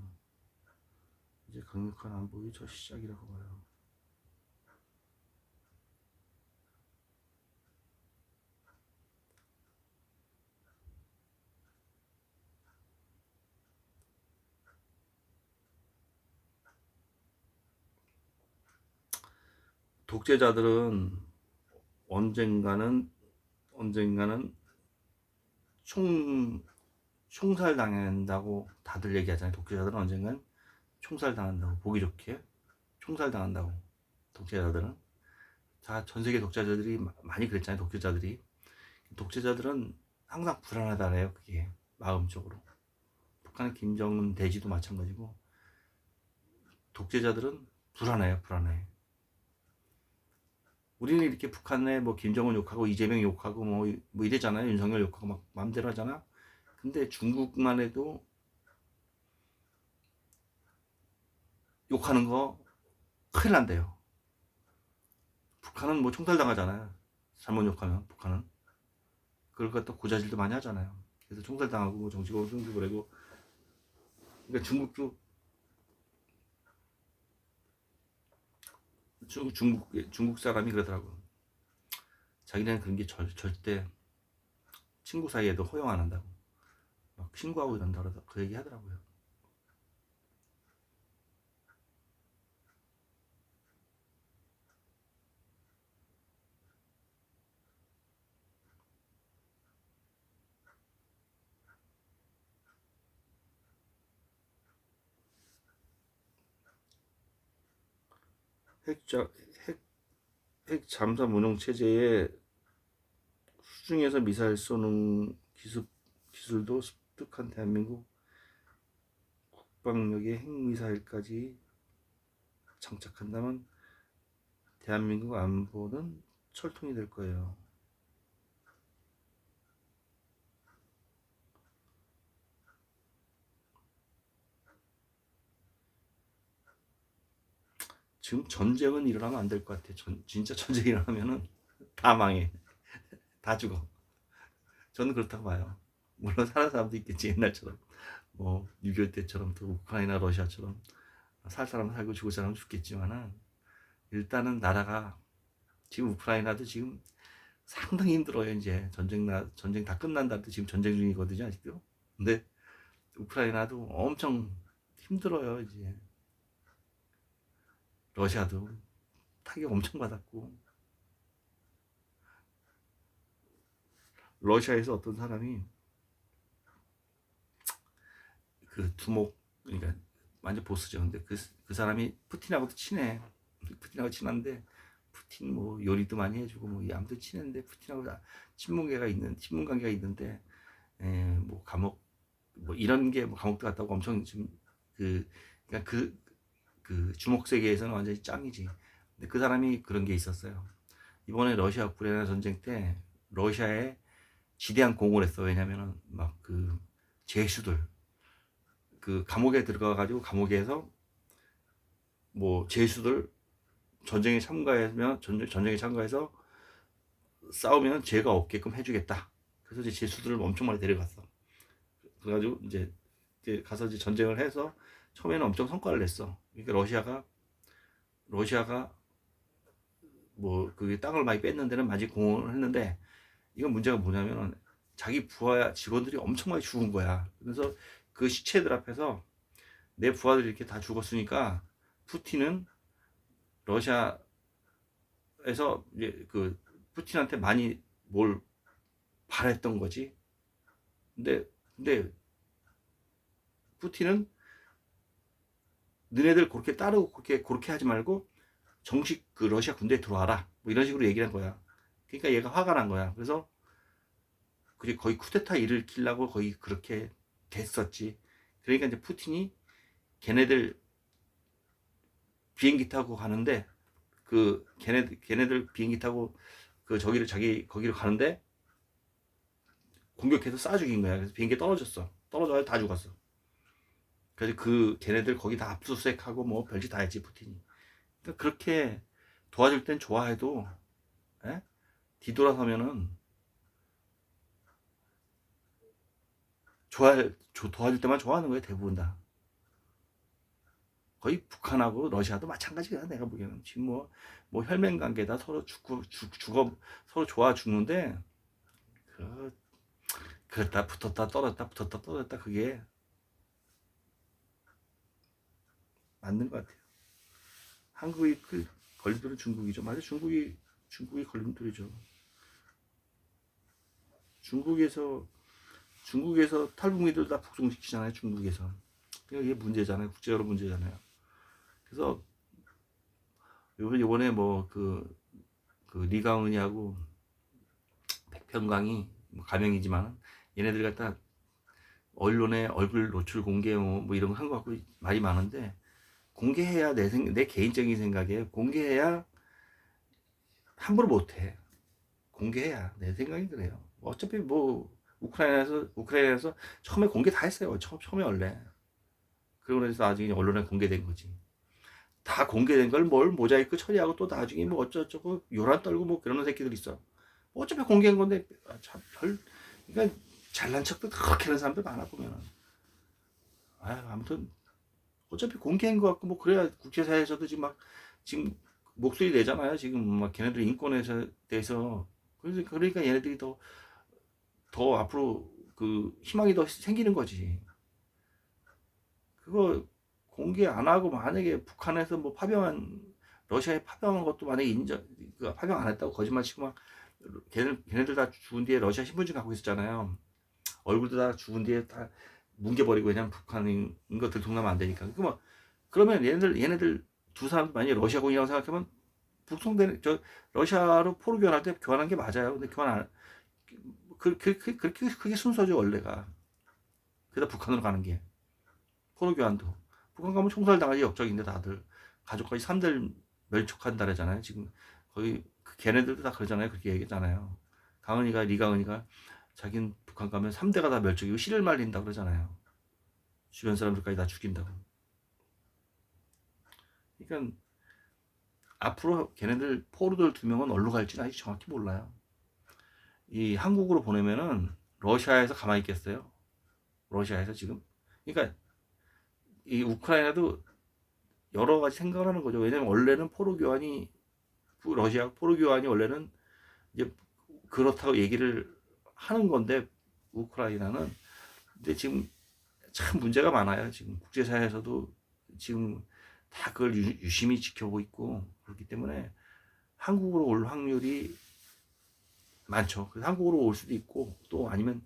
이제 강력한 안보의 첫 시작이라고 봐요. 독재자들은 언젠가는 총살 당한다고 다들 얘기하잖아요. 독재자들은 언젠간 총살 당한다고 보기 좋게 총살 당한다고 독재자들은 다 전 세계 독재자들이 많이 그랬잖아요. 독재자들은 항상 불안하다래요. 그게 마음적으로 북한의 김정은 대지도 마찬가지고 독재자들은 불안해. 우리는 이렇게 북한에 뭐 김정은 욕하고 이재명 욕하고 뭐 이랬잖아요. 윤석열 욕하고 막 마음대로 하잖아. 근데 중국만 해도 욕하는 거 큰일 난대요. 북한은 뭐 총살당하잖아요. 잘못 욕하면 북한은. 그걸 갖다 고자질도 많이 하잖아요. 그래서 총살당하고 뭐 정치적으로 승부를 내고. 그러니까 중국도 중국 사람이 그러더라고. 자기네는 그런 게 절대 친구 사이에도 허용 안 한다고. 막 신고하고 이런다 그래서 그 얘기 하더라고요. 핵, 핵, 핵 잠수함 운용 체제에 수중에서 미사일 쏘는 기술도 습득한 대한민국 국방력의 핵미사일까지 장착한다면 대한민국 안보는 철통이 될 거예요. 지금 전쟁은 일어나면 안 될 것 같아. 진짜 전쟁이 일어나면은 다 망해. 다 죽어. 저는 그렇다고 봐요. 물론 사는 사람도 있겠지. 옛날처럼 뭐 6.25 때처럼 또 우크라이나 러시아처럼 살 사람 살고 죽을 사람 죽겠지만은 일단은 나라가 지금 우크라이나도 지금 상당히 힘들어요. 이제 전쟁 다 끝난다는데 지금 전쟁 중이거든요. 아직도. 근데 우크라이나도 엄청 힘들어요. 이제 러시아도 타격 엄청 받았고, 러시아에서 어떤 사람이 그 두목, 그러니까 완전 보스죠. 근데 그 사람이 푸틴하고도 친해. 푸틴하고 친한데 푸틴 뭐 요리도 많이 해주고 뭐 아무튼 친한데 푸틴하고 친분 관계가 있는데, 뭐 감옥 뭐 이런 게 뭐 감옥도 갔다고 엄청 지금 그러니까 그 주목 세계에서는 완전히 짱이지. 근데 그 사람이 그런 게 있었어요. 이번에 러시아 우크라이나 전쟁 때 러시아에 지대한 공을 했어. 왜냐면은 막 그 죄수들 그 감옥에 들어가 가지고 감옥에서 뭐 죄수들 전쟁에 참가해서 싸우면 죄가 없게끔 해주겠다. 그래서 이제 죄수들을 엄청 많이 데려갔어. 그래가지고 이제 가서 이제 전쟁을 해서 처음에는 엄청 성과를 냈어. 그러니까 러시아가 뭐 그 땅을 많이 뺐는 데는 많이 공헌을 했는데, 이건 문제가 뭐냐면은 자기 부하 직원들이 엄청 많이 죽은 거야. 그래서 그 시체들 앞에서 내 부하들이 이렇게 다 죽었으니까 푸틴은 러시아에서 이제 그 푸틴한테 많이 뭘 바랬던 거지. 근데 푸틴은 너네들 그렇게 따르고 그렇게 하지 말고 정식 그 러시아 군대에 들어와라. 뭐 이런 식으로 얘기를 한 거야. 그러니까 얘가 화가 난 거야. 그래서 그게 거의 쿠데타 일으키려고 거의 그렇게 됐었지. 그러니까 이제 푸틴이 걔네들 비행기 타고 가는데 그 걔네들 비행기 타고 그 거기로 가는데 공격해서 쏴 죽인 거야. 그래서 비행기 떨어졌어. 떨어져서 다 죽었어. 그래서 그 걔네들 거기 다 압수수색하고 뭐 별짓 다 했지 푸틴이. 그러니까 그렇게 도와줄 땐 좋아해도, 에? 뒤돌아서면은 도와줄 때만 좋아하는 거예요. 대부분 다. 거의 북한하고 러시아도 마찬가지야. 내가 보기에는 지금 뭐 혈맹 관계다. 서로 죽어 서로 좋아 죽는데 그랬다 붙었다 떨어졌다 그게 맞는 것 같아요. 한국이 그 걸림돌은 중국이죠. 맞아, 중국이 걸림돌이죠. 중국에서 탈북민들 다 북송시키잖아요. 중국에서. 그러니까 이게 문제잖아요. 국제적으로 문제잖아요. 그래서 요번에 뭐 그 리가은이하고 백평강이 뭐 가명이지만 얘네들 갖다 언론에 얼굴 노출 공개 뭐 이런 거 한 거 갖고 말이 많은데, 공개해야 내 개인적인 생각에 공개해야 함부로 못해. 공개해야 내 생각이 그래요. 어차피 뭐 우크라이나에서 처음에 공개 다 했어요. 처음에 원래. 그러고 나서 나중에 언론에 공개된 거지. 다 공개된 걸 뭘 모자이크 처리하고 또 나중에 뭐 어쩌고저쩌고 요란 떨고 뭐 그러는 새끼들 있어. 뭐 어차피 공개한 건데 그러니까 잘난 척도 그렇게 하는 사람들 많아 보면은. 아무튼 어차피 공개한 거 같고 뭐 그래야 국제사회에서도 지금 목소리 내잖아요. 지금 막 걔네들 인권에 대해서. 그러니까 얘네들이 더 앞으로 그 희망이 더 생기는 거지. 그거 공개 안 하고 만약에 북한에서 뭐 러시아에 파병한 것도 만약에 파병 안 했다고 거짓말 치고 막 걔네들 다 죽은 뒤에 러시아 신분증 갖고 있었잖아요. 얼굴도 다 죽은 뒤에 다 뭉개버리고 그냥 북한인 거 들통나면 안 되니까. 그러면 얘네들 두 사람 만약에 러시아군이라고 생각하면 러시아로 포로 교환할 때 교환한 게 맞아요. 근데 교환 안, 그게 순서죠, 원래가. 그래서 북한으로 가는 게. 포로 교환도. 북한 가면 총살당하지 역적인데 다들. 가족까지 3대 멸촉한다잖아요. 지금 거의 걔네들도 다 그러잖아요. 그렇게 얘기했잖아요. 리강은이가 자기는 북한 가면 3대가 다 멸종이고 씨를 말린다 그러잖아요. 주변 사람들까지 다 죽인다고. 그러니까 앞으로 걔네들 포로들 2명은 어디로 갈지는 아직 정확히 몰라요. 이 한국으로 보내면은 러시아에서 가만히 있겠어요? 러시아에서 지금? 그러니까 이 우크라이나도 여러 가지 생각을 하는 거죠. 왜냐면 원래는 러시아 포로 교환이 원래는 이제 그렇다고 얘기를 하는 건데 우크라이나는. 근데 지금 참 문제가 많아요. 지금 국제사회에서도 지금 다 그걸 유심히 지켜보고 있고 그렇기 때문에 한국으로 올 확률이 많죠. 그래서 한국으로 올 수도 있고 또 아니면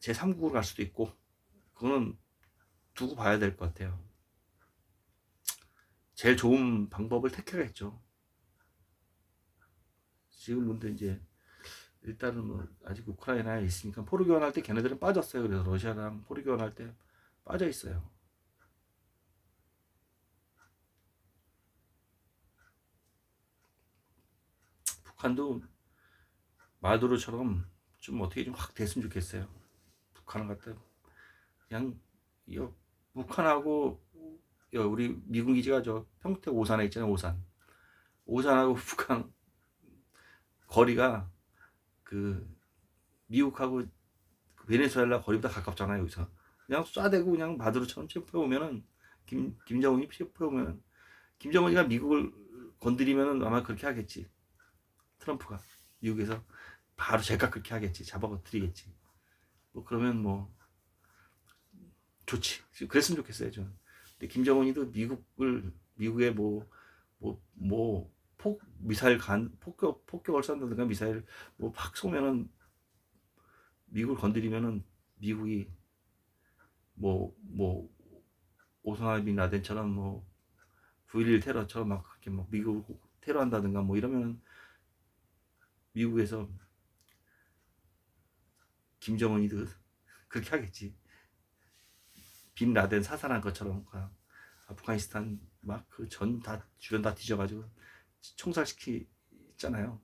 제3국으로 갈 수도 있고 그거는 두고 봐야 될 것 같아요. 제일 좋은 방법을 택하겠죠. 지금 근데 이제 일단은 뭐 아직 우크라이나에 있으니까 포로 교환할 때 걔네들은 빠졌어요. 그래서 러시아랑 포로 교환할 때 빠져 있어요. 북한도 마두로처럼 좀 어떻게 좀 확 됐으면 좋겠어요. 북한을 갖다 그냥 북한하고 우리 미군 기지가 저 평택 오산에 있잖아요. 오산하고 북한 거리가 그 미국하고 베네수엘라 거리보다 가깝잖아요. 여기서 그냥 쏴대고 그냥 마두로처럼 체포해오면은 김정은이 체포해오면은 김정은이가 미국을 건드리면은 아마 그렇게 하겠지. 트럼프가 미국에서 바로 제가 그렇게 하겠지. 잡아드리겠지. 뭐 그러면 뭐 좋지. 그랬으면 좋겠어요. 저는. 근데 김정은이도 미국의 미사일 폭격을 쏜다든가 미사일 팍 쏘면은 미국을 건드리면은 미국이 오사마 빈 라덴처럼 9.11 테러처럼 막 그렇게 미국을 테러한다든가 이러면 미국에서 김정은이도 그렇게 하겠지. 빈 라덴 사살한 것처럼 아프가니스탄 그 주변 다 뒤져가지고 총살시키잖아요.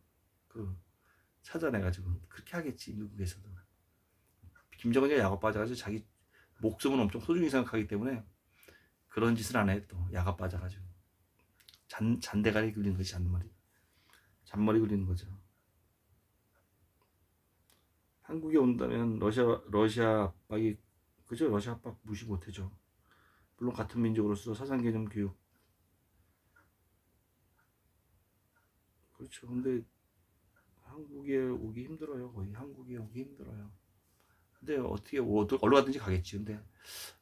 찾아내가지고 그렇게 하겠지. 미국에서도. 김정은이가 야곱 빠져가지고 자기 목숨은 엄청 소중히 생각하기 때문에 그런 짓을 안 해. 또 야곱 빠져가지고 잔대가리 굴리는 거지. 잔머리 굴리는 거죠. 한국에 온다면 러시아 압박이 그죠? 러시아 압박 무시 못해죠. 물론 같은 민족으로서 사상개념 교육 그렇죠. 근데 한국에 오기 힘들어요. 거의 한국에 오기 힘들어요. 근데 어떻게 어디로 가든지 가겠지. 근데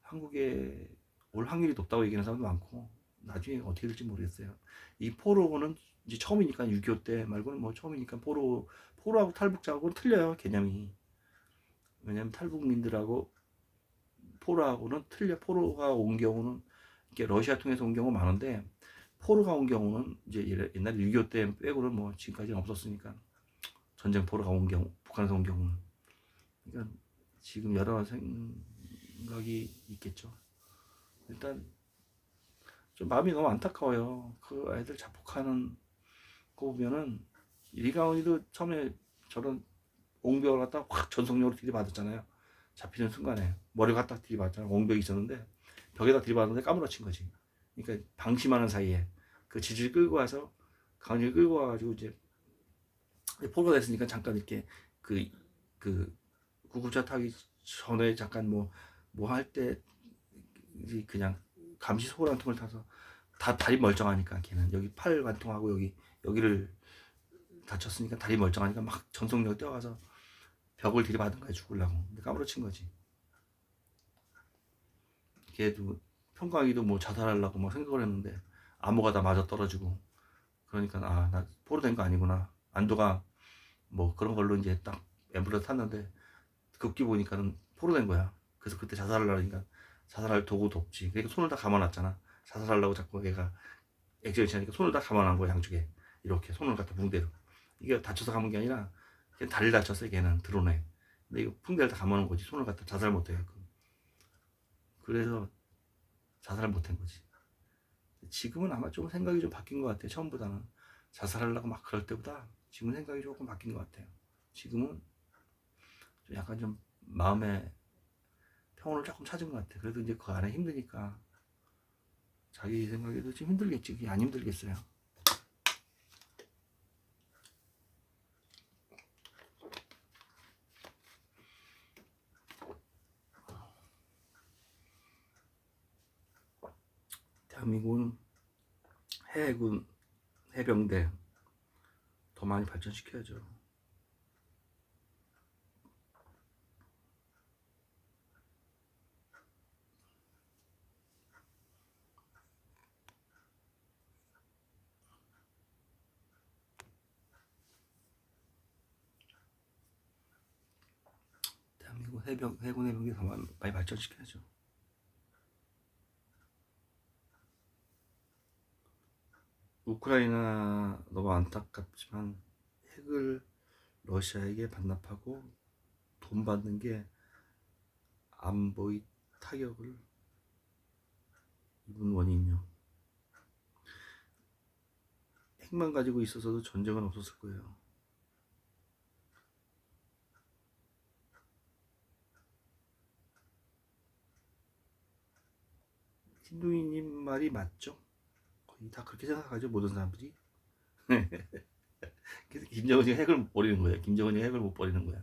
한국에 올 확률이 높다고 얘기하는 사람도 많고 나중에 어떻게 될지 모르겠어요. 이 포로는 이제 처음이니까 6.25 때 말고는 처음이니까 포로하고 탈북자하고는 틀려요. 개념이. 왜냐면 탈북민들하고 포로하고는 틀려. 포로가 온 경우는 이렇게 러시아 통해서 온 경우 많은데 포로가 온 경우는 이제 옛날 6.25 때 빼고는 지금까지는 없었으니까 전쟁 포로가 온 경우 북한에서 온 경우는 그러니까 지금 여러 생각이 있겠죠. 일단 좀 마음이 너무 안타까워요. 그 아이들 자폭하는 거 보면은 리가온이도 처음에 저런 옹벽을 갖다 확 전속력으로 들이받았잖아요. 잡히는 순간에 머리가 딱 들이받았잖아요. 옹벽이 있었는데 벽에다 들이받았는데 까무러친 거지. 그러니까 방심하는 사이에 그 지지를 끌고 와서 강진을 끌고 와가지고 이제 포로가 됐으니까 잠깐 이렇게 그, 그 구급차 타기 전에 잠깐 뭐 할 때 그냥 감시 소란통을 타서 다 다리 멀쩡하니까 걔는 여기 팔 관통하고 여기를 다쳤으니까 다리 멀쩡하니까 막 전속력 뛰어가서 벽을 들이받은 거야 죽으려고. 근데 까무러친 거지. 걔도 평강이도 뭐 자살하려고 막 생각을 했는데 암호가 다 맞아 떨어지고 그러니까 아 나 포로 된 거 아니구나. 안도가 뭐 그런 걸로 이제 딱 앰뷸런스 탔는데 급기 보니까는 포로 된 거야. 그래서 그때 자살을 하니까 자살할 도구도 없지. 그러니까 손을 다 감아놨잖아. 자살하려고 자꾸 얘가 액션을 취하니까 손을 다 감아놓은 거야 양쪽에. 이렇게 손을 갖다 붕대로. 이게 다쳐서 감은 게 아니라 걔는 다리를 다쳤어요. 걔는 드론에. 근데 이거 붕대를 다 감아놓은 거지. 손을 갖다 자살 못해갖고. 그래서 자살을 못한 거지. 지금은 아마 좀 생각이 좀 바뀐 것 같아요. 처음보다는 자살하려고 막 그럴 때보다 지금 생각이 조금 바뀐 것 같아요. 지금은 좀 약간 좀 마음의 평온을 조금 찾은 것 같아요. 그래도 이제 그 안에 힘드니까 자기 생각에도 좀 힘들겠지. 그게 안 힘들겠어요. 대한민국은 해군, 해병대 더 많이 발전시켜야죠. 대한민국 해군, 해병대 더 많이 발전시켜야죠. 우크라이나 너무 안타깝지만 핵을 러시아에게 반납하고 돈 받는 게 안보의 타격을 입은 원인이요. 핵만 가지고 있어서도 전쟁은 없었을 거예요. 신동희님 말이 맞죠? 거의 다 그렇게 생각하죠, 모든 사람들이. 그래서 김정은이 핵을 못 버리는 거예요. 김정은이 핵을 못 버리는 거야.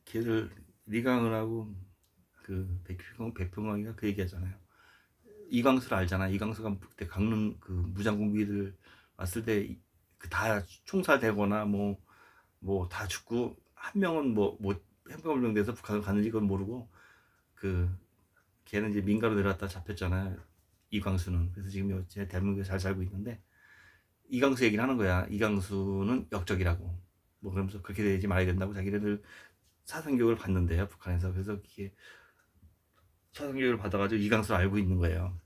걔를 리강은하고 그 백평광이가 그 얘기하잖아요. 이광수를 알잖아. 이광수가 그때 강릉 그 무장공비들 왔을 때 그 다 총살되거나 뭐 다 죽고 한 명은 뭐 행방불명돼서 북한을 갔는지 그건 모르고 그 걔는 이제 민가로 내려왔다 잡혔잖아요. 이광수는. 그래서 지금 제 대한민국에 잘 살고 있는데 이광수 얘기를 하는 거야. 이광수는 역적이라고. 뭐 그러면서 그렇게 되지 말아야 된다고 자기네들 사상교육을 받는데요. 북한에서. 그래서 이게 사상교육을 받아가지고 이광수를 알고 있는 거예요.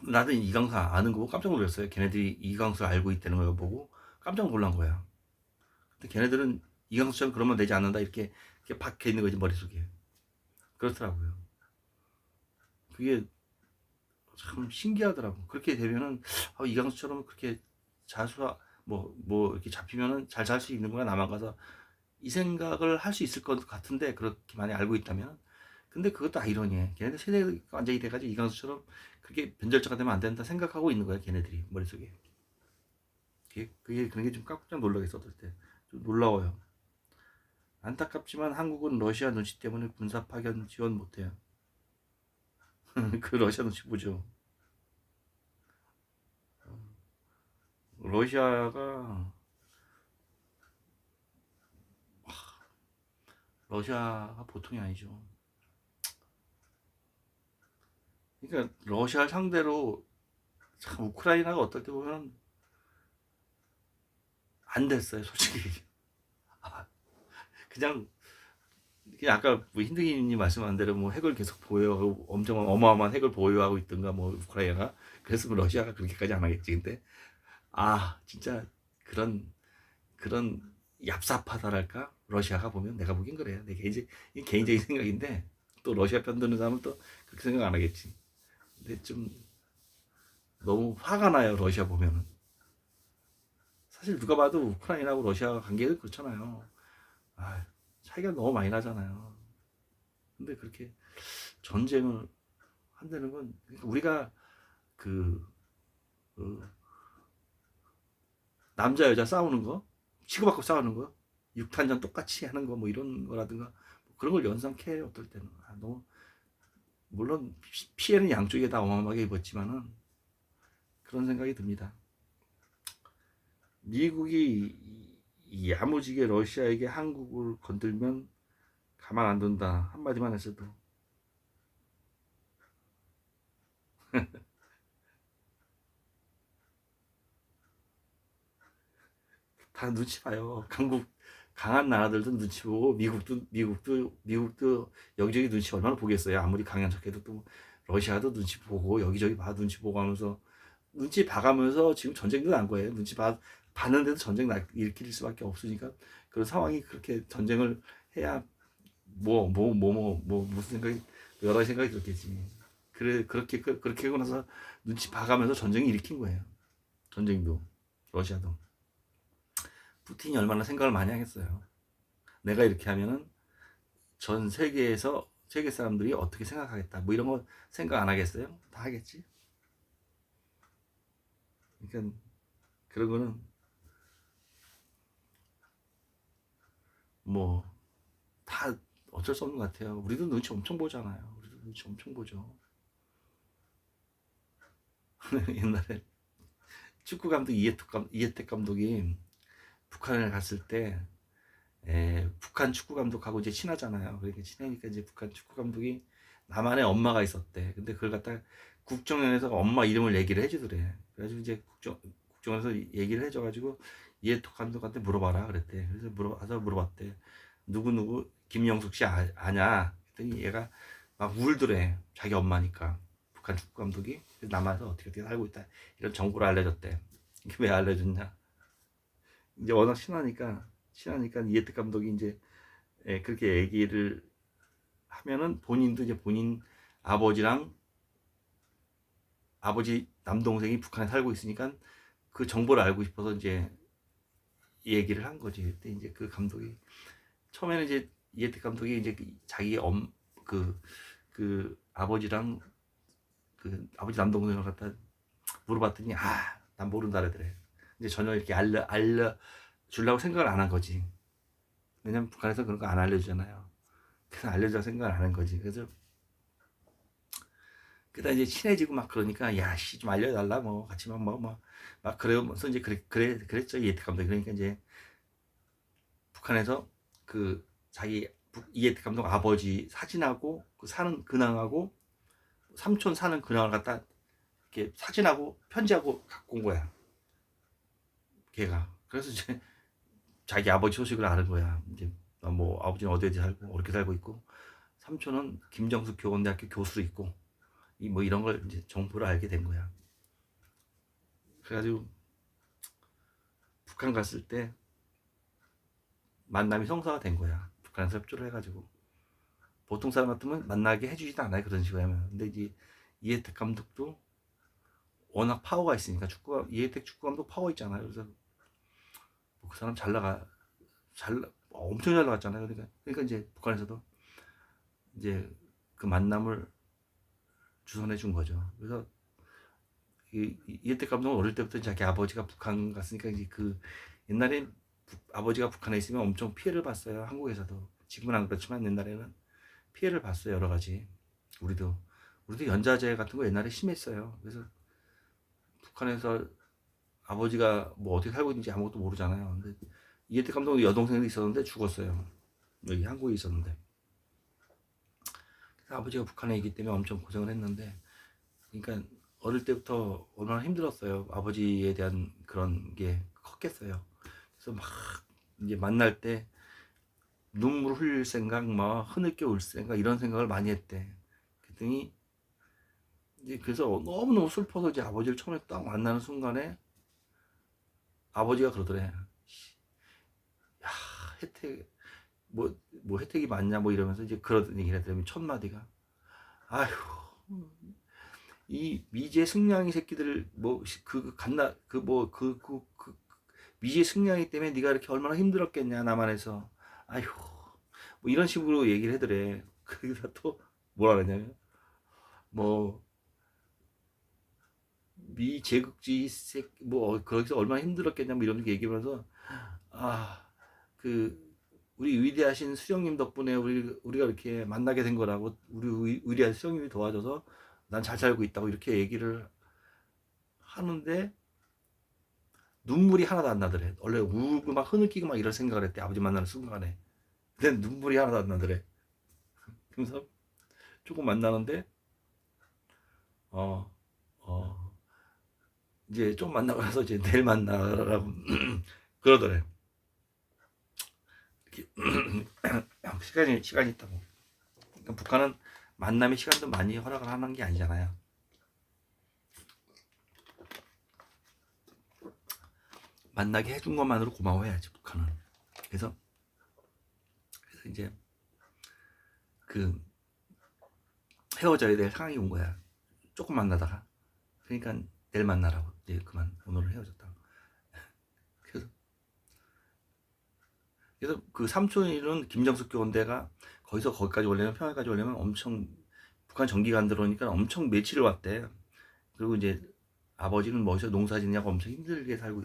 나도 이광수 아는 거고 깜짝 놀랐어요. 걔네들이 이광수 알고 있다는 걸 보고 깜짝 놀란 거야. 근데 걔네들은 이광수처럼 그러면 되지 않는다 이렇게 박혀 있는 거지 머릿속에. 그렇더라고요. 그게 참 신기하더라고. 그렇게 되면은 이광수처럼 그렇게 자수하 뭐 이렇게 잡히면은 잘 살 수 있는구나 나만 가서 이 생각을 할 수 있을 것 같은데 그렇게 많이 알고 있다면. 근데 그것도 아이러니해. 걔네들 세대가 완전히 돼가지고 이광수처럼 그렇게 변절자가 되면 안 된다 생각하고 있는 거야 걔네들이 머릿속에. 그게 그런 게 좀 깜짝 놀라게 썼을 때 좀 놀라워요. 안타깝지만 한국은 러시아 눈치 때문에 군사 파견 지원 못해요. 그 러시아 눈치 보죠. 러시아가 보통이 아니죠. 그러니까 러시아를 상대로 참 우크라이나가 어떨 때 보면 안 됐어요, 솔직히. 그냥 아까 뭐 힌드기님 말씀한 대로 뭐 핵을 계속 보유하고 엄청 어마어마한 핵을 보유하고 있던가 뭐 우크라이나가 그랬으면 러시아가 그렇게까지 안 하겠지. 근데 진짜 그런 얍삽하다랄까 러시아가 보면 내가 보긴 그래요. 내 개인적인 생각인데 또 러시아 편 드는 사람은 또 그렇게 생각 안 하겠지. 근데 좀 너무 화가 나요. 러시아 보면은. 사실 누가 봐도 우크라이나하고 러시아 관계가 그렇잖아요. 아, 차이가 너무 많이 나잖아요. 근데 그렇게 전쟁을 한다는 건, 그러니까 우리가 그, 그 남자 여자 싸우는 거, 치고받고 싸우는 거, 육탄전 똑같이 하는 거 뭐 이런 거라든가 뭐 그런 걸 연상케 해요. 어떨 때는. 너무 물론 피해는 양쪽에 다 어마어마하게 입었지만은 그런 생각이 듭니다. 미국이 야무지게 러시아에게 한국을 건들면 가만 안 둔다 한마디만 했어도 다 눈치 봐요. 강한 나라들도 눈치 보고 미국도 여기저기 눈치 얼마나 보겠어요. 아무리 강한 척해도 또 러시아도 눈치 보고 여기저기 봐 눈치 보고 하면서 눈치 봐가면서 지금 전쟁도 난 거예요. 봤는데도 전쟁 일으킬 수밖에 없으니까 그런 상황이 그렇게 전쟁을 해야 무슨 생각이 여러 가지 생각이 들었겠지. 그렇게 하고 나서 눈치 봐가면서 전쟁이 일으킨 거예요. 전쟁도 러시아도. 푸틴이 얼마나 생각을 많이 하겠어요. 내가 이렇게 하면은 전 세계 사람들이 어떻게 생각하겠다. 뭐 이런 거 생각 안 하겠어요? 다 하겠지. 그러니까 그런 거는 뭐 다 어쩔 수 없는 것 같아요. 우리도 눈치 엄청 보잖아요. 우리도 눈치 엄청 보죠. 옛날에 축구 감독 이해택 감독이 북한을 갔을 때 북한 축구 감독하고 이제 친하잖아요. 그러니까 친하니까 이제 북한 축구 감독이 나만의 엄마가 있었대. 근데 그걸 갖다 국정원에서 엄마 이름을 얘기를 해주더래. 그래가지고 이제 국정원에서 얘기를 해줘가지고 이해택 감독한테 물어봐라 그랬대. 그래서 물어봤대. 누구 김영숙 씨 아냐? 그랬더니 얘가 막 울더래. 자기 엄마니까. 북한 축구 감독이 남아서 어떻게 살고 있다 이런 정보를 알려줬대. 이게 왜 알려줬냐? 이제 워낙 친하니까 이해택 감독이 이제 그렇게 얘기를 하면은 본인도 이제 본인 아버지랑 아버지 남동생이 북한에 살고 있으니까 그 정보를 알고 싶어서 이제 얘기를 한 거지. 그때 이제 그 감독이 처음에는 이제 이해택 감독이 이제 자기 아버지랑 그 아버지 남동생을 갖다 물어봤더니 난 모른다 그러더래. 이제 전혀 이렇게 알려 주려고 생각을 안 한 거지. 왜냐면 북한에서 그런 거 안 알려주잖아요. 그래서 알려줄 생각을 안 한 거지. 그래서 그다 이제 친해지고 막 그러니까 야씨 좀 알려달라 뭐 같이 막 그러면서 이제 그랬죠 이해택 감독이. 그러니까 이제 북한에서 그 자기 이해택 감독 아버지 사진하고 그 사는 근황하고 삼촌 사는 근황을 갖다 이렇게 사진하고 편지하고 갖고 온 거야. 걔가. 그래서 이제 자기 아버지 소식을 아는 거야. 이제 뭐 아버지는 어디에 살고 어떻게 살고 있고 삼촌은 김정숙 교원대학교 교수로 있고 뭐 이런 걸 이제 정보를 알게 된 거야. 그래가지고 북한 갔을 때 만남이 성사가 된 거야. 북한에서 협조를 해가지고 보통 사람 같으면 만나게 해주지도 않아요. 그런 식으로 하면. 근데 이제 이해택 감독도 워낙 파워가 있으니까 이해택 축구 감독 파워 있잖아요. 그래서 그 사람 엄청 잘 나갔잖아요. 그러니까 이제 북한에서도 이제 그 만남을 주선해 준 거죠. 그래서 이해택 감독은 어릴 때부터 자기 아버지가 북한 갔으니까 이제 그 옛날에 아버지가 북한에 있으면 엄청 피해를 봤어요. 한국에서도. 지금은 안 그렇지만 옛날에는 피해를 봤어요. 여러 가지. 우리도 연자제 같은 거 옛날에 심했어요. 그래서 북한에서 아버지가 뭐 어떻게 살고 있는지 아무것도 모르잖아요. 근데 이해택 감독은 여동생도 있었는데 죽었어요. 여기 한국에 있었는데. 그래서 아버지가 북한에 있기 때문에 엄청 고생을 했는데, 그러니까 어릴 때부터 얼마나 힘들었어요. 아버지에 대한 그런 게 컸겠어요. 그래서 막 이제 만날 때 눈물 흘릴 생각, 막 흐느껴 울 생각 이런 생각을 많이 했대. 그랬더니 이제 그래서 너무너무 슬퍼서 이제 아버지를 처음에 딱 만나는 순간에 아버지가 그러더래. 야, 혜택 뭐 혜택이 많냐 뭐 이러면서 이제 그런 얘기를 했더니 첫 마디가 아휴 이 미제 승냥이 새끼들 뭐 그 갓나 그 미제 승냥이 때문에 네가 이렇게 얼마나 힘들었겠냐 남한에서. 아휴 뭐 이런 식으로 얘기를 해더래. 거기다 또 뭐라 그러냐면 뭐 미제국주의 새끼 뭐 거기서 얼마나 힘들었겠냐 뭐 이런 얘기하면서 아 그 우리 위대하신 수령님 덕분에 우리가 이렇게 만나게 된 거라고 우리 위대한 수령님이 도와줘서 난 잘 살고 있다고 이렇게 얘기를 하는데 눈물이 하나도 안 나더래. 원래 울고 막 흐느끼고 막 이런 생각을 했대. 아버지 만나는 순간에. 근데 눈물이 하나도 안 나더래. 그래서 조금 만나는데 어, 어, 이제 좀 만나고 나서 이제 내일 만나라고 그러더래. 시간이 있다고. 그러니까 북한은 만남의 시간도 많이 허락을 하는 게 아니잖아요. 만나게 해준 것만으로 고마워해야지 북한은. 그래서 이제 그 헤어져야 될 상황이 온 거야. 조금 만나다가 그러니까 내일 만나라고 이제 그만 오늘 헤어졌다고. 그래서 그 삼촌이는 김정숙 교원대가 거기까지 오려면 평양까지 오려면 엄청 북한 전기가 안 들어오니까 엄청 며칠을 왔대. 그리고 이제 아버지는 뭐서 농사 짓냐고 엄청 힘들게 살고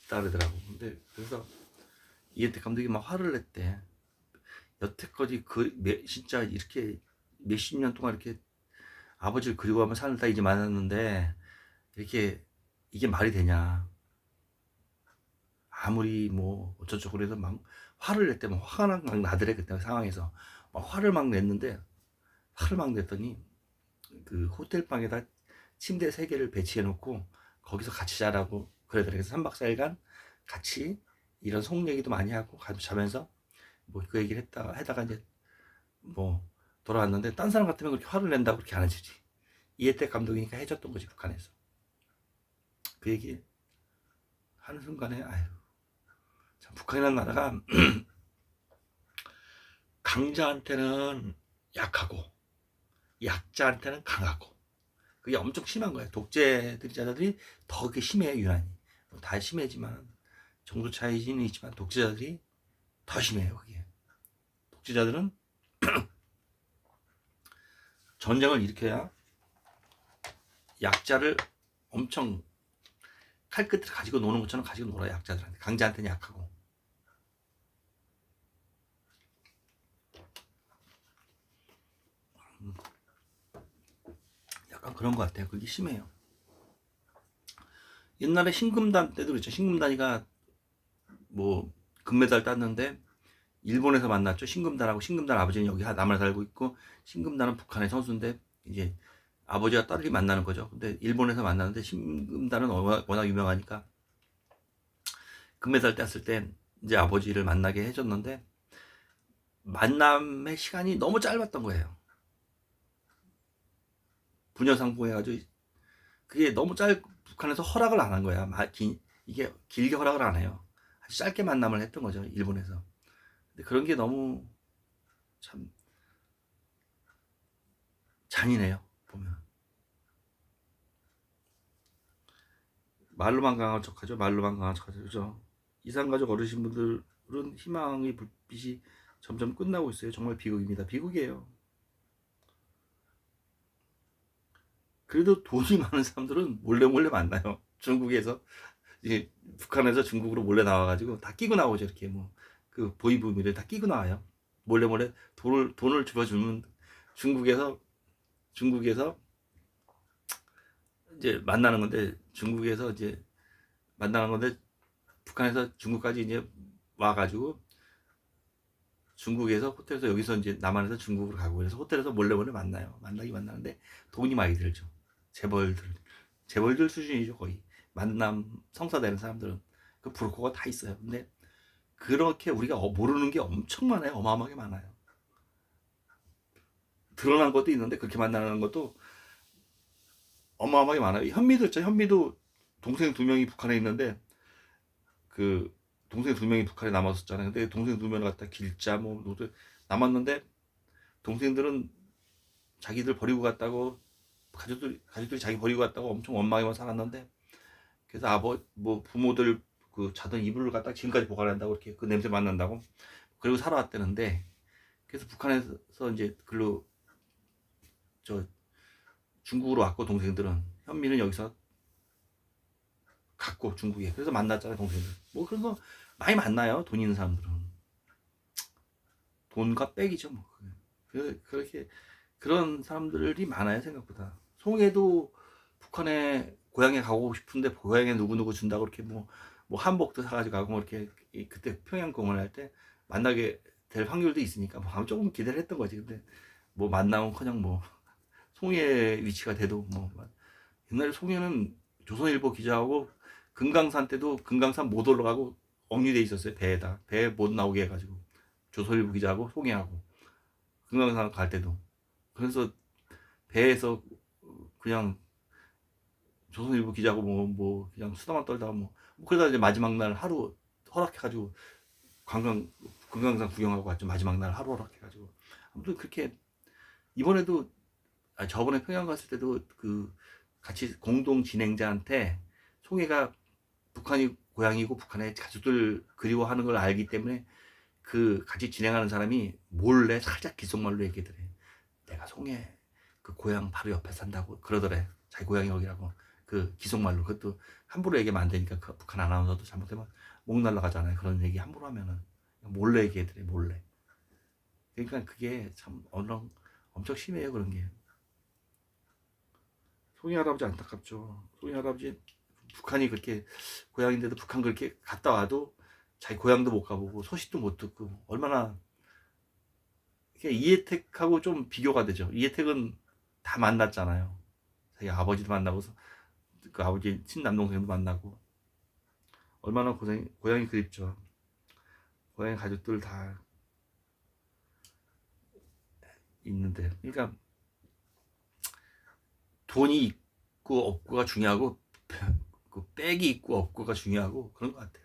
있다 그러더라고. 근데 그래서 이혜택 감독이 막 화를 냈대. 여태까지 진짜 이렇게 몇십 년 동안 이렇게 아버지를 그리워하며 살다 이제 만났는데 이렇게 이게 말이 되냐. 아무리 뭐 어쩌고저쩌고 해서 막 화를 냈대. 막 화가 막 나더래. 그때 상황에서 막 화를 막 냈더니 그 호텔방에다 침대 3개를 배치해 놓고 거기서 같이 자라고 그러더래. 그래서 3박 4일간 같이 이런 속 얘기도 많이 하고 같이 자면서 뭐 그 얘기를 하다가 이제 뭐 돌아왔는데 딴 사람 같으면 그렇게 화를 낸다고 그렇게 안 해주지. 이혜택 감독이니까 해줬던 거지 북한에서. 그 얘기 하는 순간에 아유 참 북한이라는 나라가 강자한테는 약하고 약자한테는 강하고 그게 엄청 심한 거예요. 독재자들이 더 그게 심해요. 유난히 다 심해지만 정도 차이는 있지만 독재자들이 더 심해요. 그게 독재자들은 전쟁을 일으켜야 약자를 엄청 칼끝을 가지고 노는 것처럼 가지고 놀아요. 약자들한테. 강자한테는 약하고. 약간 그런 것 같아요. 그게 심해요. 옛날에 신금단 때도 그랬죠. 신금단이가 뭐 금메달 땄는데 일본에서 만났죠. 신금단 아버지는 여기 남한에 살고 있고 신금단은 북한의 선수인데 이제 아버지와 딸이 만나는 거죠. 근데 일본에서 만나는데 신금단은 워낙 유명하니까 금메달 땄을 때 이제 아버지를 만나게 해줬는데 만남의 시간이 너무 짧았던 거예요. 부녀상봉 해가지고 그게 너무 북한에서 허락을 안 한 거야. 이게 길게 허락을 안 해요. 아주 짧게 만남을 했던 거죠. 일본에서. 근데 그런 게 너무 참 잔인해요. 보면 말로만 강한 척하죠. 말로만 강한 척하죠. 그죠? 이산가족 어르신분들은 희망의 불빛이 점점 끝나고 있어요. 정말 비극입니다. 비극이에요. 그래도 돈이 많은 사람들은 몰래 만나요. 중국에서 이제 북한에서 중국으로 몰래 나와가지고 다 끼고 나오죠. 이렇게 뭐 그 보이부미를 다 끼고 나와요. 몰래 돈을 주어주면 중국에서 이제 만나는 건데 북한에서 중국까지 이제 와가지고 중국에서 호텔에서 여기서 이제 남한에서 중국으로 가고 그래서 호텔에서 몰래 만나요. 만나는데 돈이 많이 들죠. 재벌들 수준이죠. 거의 만남 성사되는 사람들은 그 브로커가 다 있어요. 근데 그렇게 우리가 모르는 게 엄청 많아요. 어마어마하게 많아요. 드러난 것도 있는데 그렇게 만나는 것도 어마어마하게 많아요. 현미도 있죠. 현미도 동생 2명이 북한에 있는데 그 동생 2명이 북한에 남았었잖아요. 근데 동생 2명을 갖다 길자 뭐 남았는데 동생들은 자기들 버리고 갔다고 가족들이 자기 버리고 갔다고 엄청 원망하며 살았는데, 그래서 뭐 부모들 그 자던 이불을 갖다 지금까지 보관한다고, 이렇게 그 냄새 맡는다고 그리고 살아왔다는데, 그래서 북한에서 이제 글로 저 중국으로 왔고, 동생들은 현미는 여기서 갔고 중국에, 그래서 만났잖아요 동생들. 뭐 그런 거 많이 만나요, 돈 있는 사람들은. 돈과 백이죠 뭐. 그렇게 그런 사람들이 많아요 생각보다. 송해도 북한에 고향에 가고 싶은데 고향에 누구누구 준다고 이렇게 뭐 한복도 사가지고 가고 뭐 이렇게 그때 평양 공연할 때 만나게 될 확률도 있으니까 뭐 조금 기대를 했던 거지. 근데 뭐 만나면커녕 뭐 송해 위치가 돼도 뭐 옛날에 송해는 조선일보 기자하고 금강산 때도 금강산 못 올라가고 억류돼 있었어요. 배에다 배 못 나오게 해가지고 조선일보 기자하고 송해하고 금강산 갈 때도. 그래서 배에서 그냥 조선일보 기자하고 뭐 그냥 수다만 떨다가 그러다 이제 마지막 날 하루 허락해가지고 금강산 구경하고 왔죠. 마지막 날 하루 허락해가지고. 아무튼 그렇게 이번에도 저번에 평양 갔을 때도 그 같이 공동 진행자한테 송해가 북한이 고향이고 북한의 가족들 그리워하는 걸 알기 때문에 그 같이 진행하는 사람이 몰래 살짝 귓속말로 얘기더래. 내가 송해 그 고향 바로 옆에 산다고 그러더래. 자기 고향이 여기라고. 그 귓속말로. 그것도 함부로 얘기하면 안 되니까. 그 북한 아나운서도 잘못하면 목 날라가잖아요. 그런 얘기 함부로 하면은. 몰래 얘기해더래. 몰래. 그러니까 그게 참 엄청 심해요. 그런 게. 송이 할아버지 안타깝죠. 송이 할아버지 북한이 그렇게 고향인데도 북한 그렇게 갔다 와도 자기 고향도 못 가보고 소식도 못 듣고 얼마나. 이혜택하고 좀 비교가 되죠. 이혜택은 다 만났잖아요. 자기 아버지도 만나고 그 아버지 친남동생도 만나고 얼마나 고향이 그립죠. 고향 가족들 다 있는데, 그러니까 돈이 있고 없고가 중요하고 그 백이 있고 없고가 중요하고 그런 것 같아요.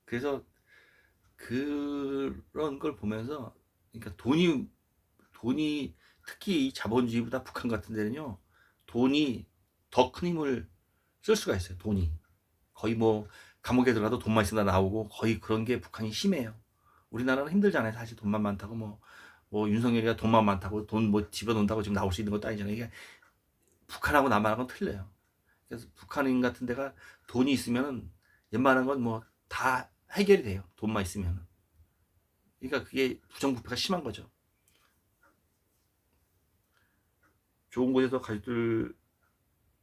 그래서 그런 걸 보면서, 그러니까 돈이 특히 이 자본주의보다 북한 같은 데는요, 돈이 더 큰 힘을 쓸 수가 있어요. 돈이 거의 뭐 감옥에 들어가도 돈만 있으면 나오고 거의 그런 게 북한이 심해요. 우리나라는 힘들잖아요. 사실 돈만 많다고 뭐 윤석열이가 돈만 많다고 돈 뭐 집어넣는다고 지금 나올 수 있는 것도 아니잖아요. 이게 북한하고 남한하고는 틀려요. 그래서 북한인 같은 데가 돈이 있으면은 웬만한 건 뭐 다 해결이 돼요. 돈만 있으면은. 그러니까 그게 부정부패가 심한 거죠. 좋은 곳에서 가족들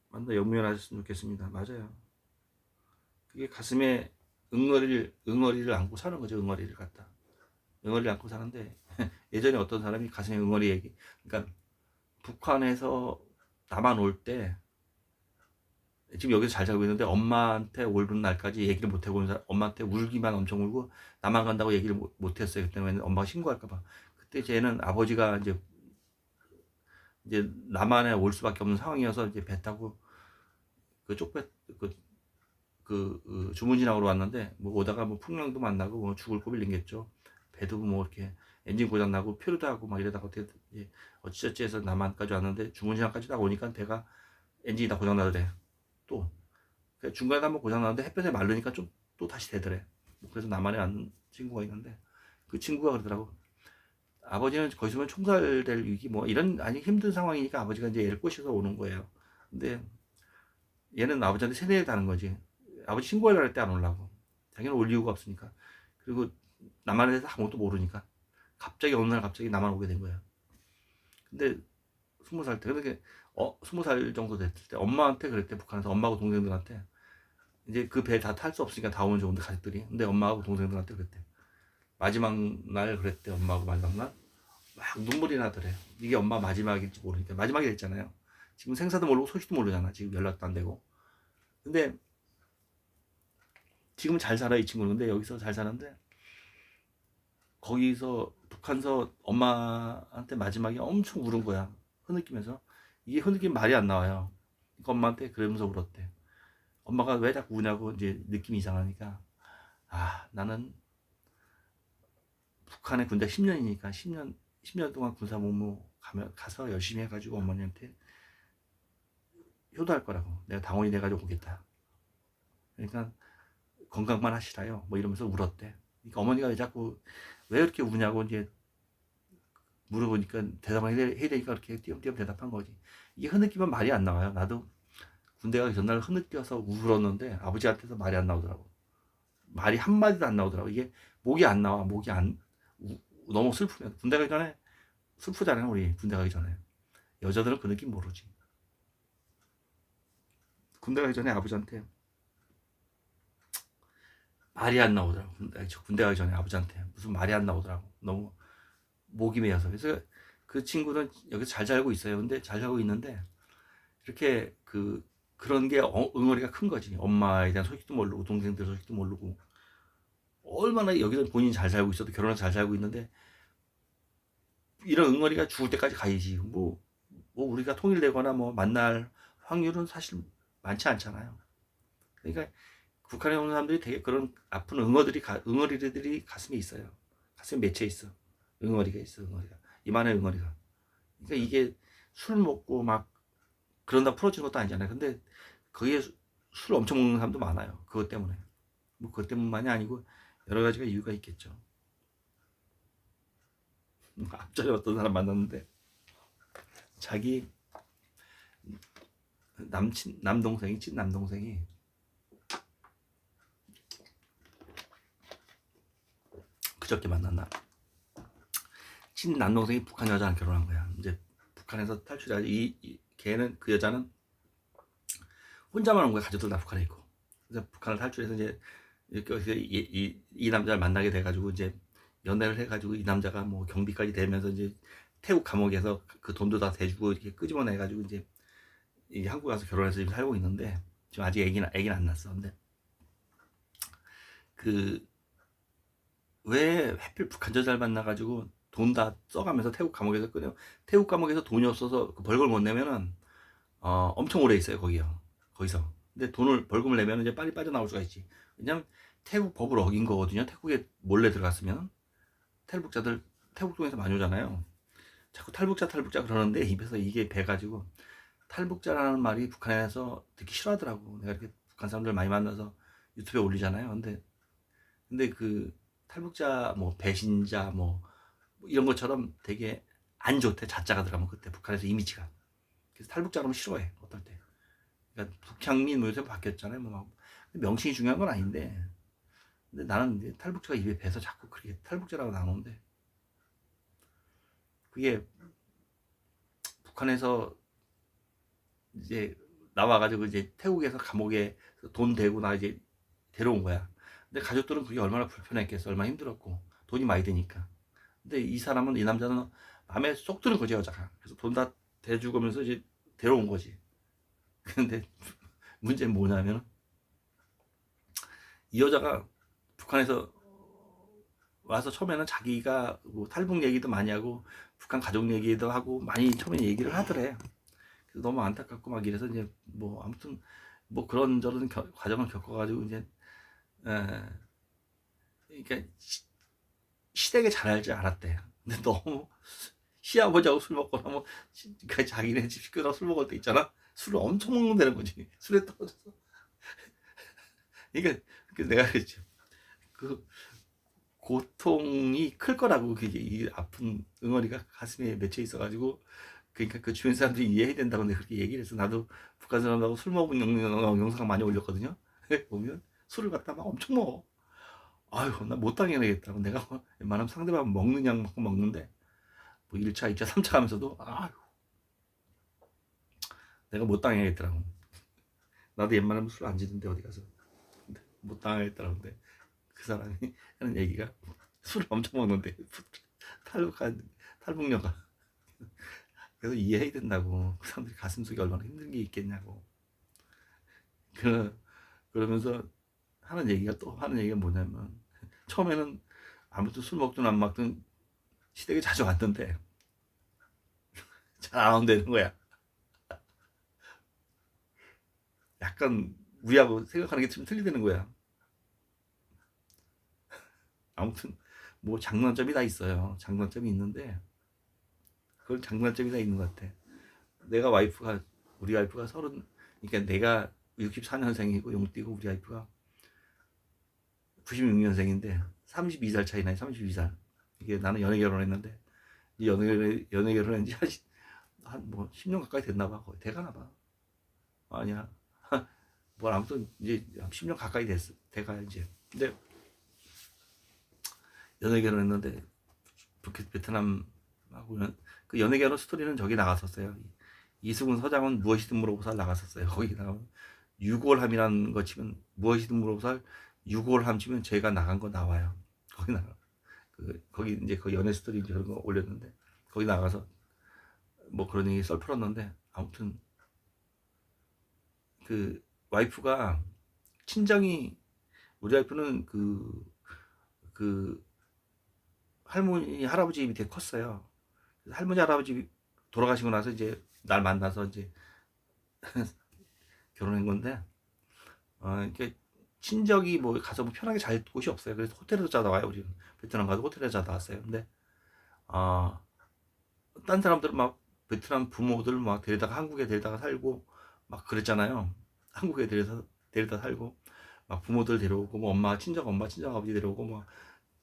만나 연명하셨으면 좋겠습니다. 맞아요. 그게 가슴에 응어리를 안고 사는 거죠. 응어리를 갖다. 응어리를 안고 사는데 예전에 어떤 사람이 가슴에 응어리 얘기. 그러니까 북한에서 남한 올 때 지금 여기서 잘 살고 있는데 엄마한테 오는 날까지 얘기를 못 하고 엄마한테 울기만 엄청 울고 남한 간다고 얘기를 못 했어요. 그때는 엄마가 신고할까봐. 그때 쟤는 아버지가 이제 남한에 올 수밖에 없는 상황이어서 이제 배 타고 그 쪽배 주문 지나으로 왔는데 뭐 오다가 뭐 풍랑도 만나고 뭐 죽을 고비 링겠죠. 배도 뭐 이렇게 엔진 고장 나고 표류도 하고 막 이러다가 어떻게 어찌저찌 해서 남한까지 왔는데 주문 지나까지 딱 오니까 배가 엔진이 다 고장 나더래. 또 중간에 한번 고장 나는데 햇볕에 마르니까 좀 또 다시 되더래. 그래서 남한에 왔는 친구가 있는데 그 친구가 그러더라고. 아버지는 거기 있으면 총살될 위기 뭐 이런 아니 힘든 상황이니까 아버지가 이제 애를 꼬셔서 오는 거예요. 근데 얘는 아버지한테 세뇌다는 거지. 아버지 신고하려고 할 때 안 오려고. 자기는 올 이유가 없으니까. 그리고 남한에 대해서 아무것도 모르니까 갑자기 어느 날 갑자기 남한 오게 된 거야. 근데 20살 때, 그렇게 20살 정도 됐을 때 엄마한테 그랬대. 북한에서 엄마하고 동생들한테 이제 그 배 다 탈 수 없으니까 다 오면 좋은데 가족들이. 근데 엄마하고 동생들한테 그랬대. 마지막 날 그랬대. 엄마하고 마지막 날 막 눈물이 나더래. 이게 엄마 마지막일지 모르니까. 마지막이 됐잖아요. 지금 생사도 모르고 소식도 모르잖아. 지금 연락도 안 되고. 근데 지금 잘 살아 이 친구는. 근데 여기서 잘 사는데 거기서 북한서 엄마한테 마지막에 엄청 울은 거야. 흐느끼면서. 이게 흐느끼면 말이 안 나와요. 그러니까 엄마한테 그러면서 울었대. 엄마가 왜 자꾸 우냐고 이제 느낌이 이상하니까, 나는 북한에 군대 10년이니까 10년 동안 군사 복무 가서 열심히 해가지고 어머니한테 효도할 거라고. 내가 당원이 돼가지고 오겠다. 그러니까 건강만 하시라요. 뭐 이러면서 울었대. 그러니까 어머니가 왜 자꾸 왜 이렇게 우냐고 이제 물어보니까 대답을 해야 되니까 그렇게 띄엄띄엄 대답한 거지. 이게 흐느끼면 말이 안 나와요. 나도 군대 가기 전날 흐느껴서 울었는데 아버지한테서 말이 안 나오더라고. 말이 한마디도 안 나오더라고. 이게 목이 안 나와. 목이 안 너무 슬프면 군대 가기 전에 슬프잖아요. 우리 군대 가기 전에 여자들은 그 느낌 모르지. 군대 가기 전에 아버지한테 말이 안 나오더라고. 군대 가기 전에 아버지한테 무슨 말이 안 나오더라고. 너무 목이 메어서. 그래서 그 친구는 여기서 잘 살고 있어요. 근데 잘 살고 있는데 이렇게 그런 게 응어리가 큰 거지. 엄마에 대한 소식도 모르고 동생들 소식도 모르고 얼마나 여기서 본인이 잘 살고 있어도 결혼해서 잘 살고 있는데 이런 응어리가 죽을 때까지 가야지. 뭐 우리가 통일되거나 뭐 만날 확률은 사실 많지 않잖아요. 그러니까 북한에 오는 사람들이 되게 그런 아픈 응어리들이 가슴에 있어요. 가슴에 맺혀 있어. 응어리가 있어. 응어리가 이만한 응어리가. 그러니까 이게 술 먹고 막 그런다 풀어지는 것도 아니잖아요. 근데 거기에 술 엄청 먹는 사람도 많아요. 그것 때문에. 뭐 그것 때문만이 아니고 여러 가지가 이유가 있겠죠. 앞전에 어떤 사람 만났는데 자기 친남동생이 그저께 만났나 친남동생이 북한 여자랑 결혼한 거야. 이제 북한에서 탈출해야지. 걔는 그 여자는 혼자만 온 거야. 가족들 다 북한에 있고. 그래서 북한을 탈출해서 이제 이렇게 이 남자를 만나게 돼가지고 이제 연애를 해가지고 이 남자가 뭐 경비까지 되면서 이제 태국 감옥에서 그 돈도 다 대주고 이렇게 끄집어내가지고 이제 한국 가서 결혼해서 지금 살고 있는데 지금 아직 애기는 안 낳았어. 근데 왜 하필 북한 여자를 만나가지고 돈 다 써가면서 태국 감옥에서 돈이 없어서 그 벌금을 못 내면은 엄청 오래 있어요 거기서. 근데 벌금을 내면 이제 빨리 빠져나올 수가 있지. 왜냐면 태국 법을 어긴 거거든요. 태국에 몰래 들어갔으면 탈북자들 태국 쪽에서 많이 오잖아요. 자꾸 탈북자 그러는데 입에서 이게 배가지고 탈북자라는 말이 북한에서 듣기 싫어하더라고. 내가 이렇게 북한 사람들 많이 만나서 유튜브에 올리잖아요. 근데 그 탈북자 뭐 배신자 뭐 이런 것처럼 되게 안 좋대. 자자가 들어가면 그때 북한에서 이미지가. 그래서 탈북자 그러면 싫어해 어떨 때. 그러니까 북향민 뭐 요새 바뀌었잖아요. 뭐 명칭이 중요한 건 아닌데. 근데 나는 탈북자가 입에 배서 자꾸 그렇게 탈북자라고 나오는데 그게 북한에서 이제 나와가지고 이제 태국에서 감옥에 돈 대고 나 이제 데려온 거야. 근데 가족들은 그게 얼마나 불편했겠어. 얼마나 힘들었고 돈이 많이 드니까. 근데 이 남자는 마음에 쏙 드는 거지 여자가. 그래서 돈 다 대주고면서 이제 데려온 거지. 근데 문제는 뭐냐면 이 여자가 북한에서 와서 처음에는 자기가 뭐 탈북 얘기도 많이 하고 북한 가족 얘기도 하고 많이 처음에 얘기를 하더래. 그래서 너무 안타깝고 막 이래서 이제 뭐 아무튼 뭐 그런저런 과정을 겪어가지고 이제 그러니까 시댁에 잘 알지 않았대. 근데 너무 시아버지하고 술 먹거나 뭐 자기네 집 식구랑 술 먹을 때 있잖아. 술을 엄청 먹는다는 거지. 술에 떨어져서. 그러니까 내가 그랬죠. 그 고통이 클 거라고. 그게 이 아픈 응어리가 가슴에 맺혀 있어가지고 그러니까 그 주변 사람들이 이해해야 된다고 내가 그렇게 얘기를 해서 나도 북한 사람하고 술 먹은 영상 많이 올렸거든요. 보면 술을 갖다 막 엄청 먹어. 아유 나 못 당해내겠다고. 내가 웬만하면 상대방 먹는 양만큼 먹는데 뭐 1차 2차 3차 하면서도 아유 내가 못 당해야겠더라고. 나도 웬만하면 술 안 지는데 어디 가서. 근데 못 당하겠더라고. 근데 그 사람이 하는 얘기가 술을 엄청 먹는데 탈북녀가 그래서 이해해야 된다고. 그 사람들이 가슴속에 얼마나 힘든 게 있겠냐고. 그러면서 하는 얘기가 뭐냐면 처음에는 아무튼 술 먹든 안 먹든 시댁에 자주 왔는데 잘 안 온다는 거야. 약간 우리하고 생각하는 게 좀 틀리다는 거야. 아무튼 뭐 장단점이 다 있어요. 장단점이 있는데 그건 장단점이 다 있는 것 같아. 우리 와이프가 그러니까 내가 64년생이고 용띠고 우리 와이프가 96년생인데 32살 차이 나요. 32살. 이게 나는 연애 결혼했는데 이 연애 결혼한 지 한 뭐 10년 가까이 됐나 봐. 거의 돼가나 봐. 아니야. 뭐 아무튼 이제 10년 가까이 돼가 이제. 근데 연애 결혼했는데 베트남하고는 그 연애 결혼 스토리는 저기 나갔었어요. 이수근 서장은 무엇이든 물어보살 나갔었어요. 거기 나가면 유골함이라는 거 치면 무엇이든 물어보살 유골함 치면 제가 나간 거 나와요. 거기 나가. 거기 이제 그 연애 스토리 그런 거 올렸는데 거기 나가서 뭐 그런 얘기 썰 풀었는데 아무튼 그 와이프가 친정이 우리 와이프는 그 할머니 할아버지 밑에 컸어요. 할머니 할아버지 돌아가시고 나서 이제 날 만나서 이제 결혼한 건데 이렇게 친정이 뭐 가서 뭐 편하게 잘 곳이 없어요. 그래서 호텔에서 자다 와요. 우리는 베트남 가서 호텔에 자다 왔어요. 근데 딴 사람들은 막 베트남 부모들 막 데리다가 한국에 데리다가 살고 막 그랬잖아요. 한국에 데리다 살고 막 부모들 데려오고 뭐 엄마 친정 아버지 데려오고 막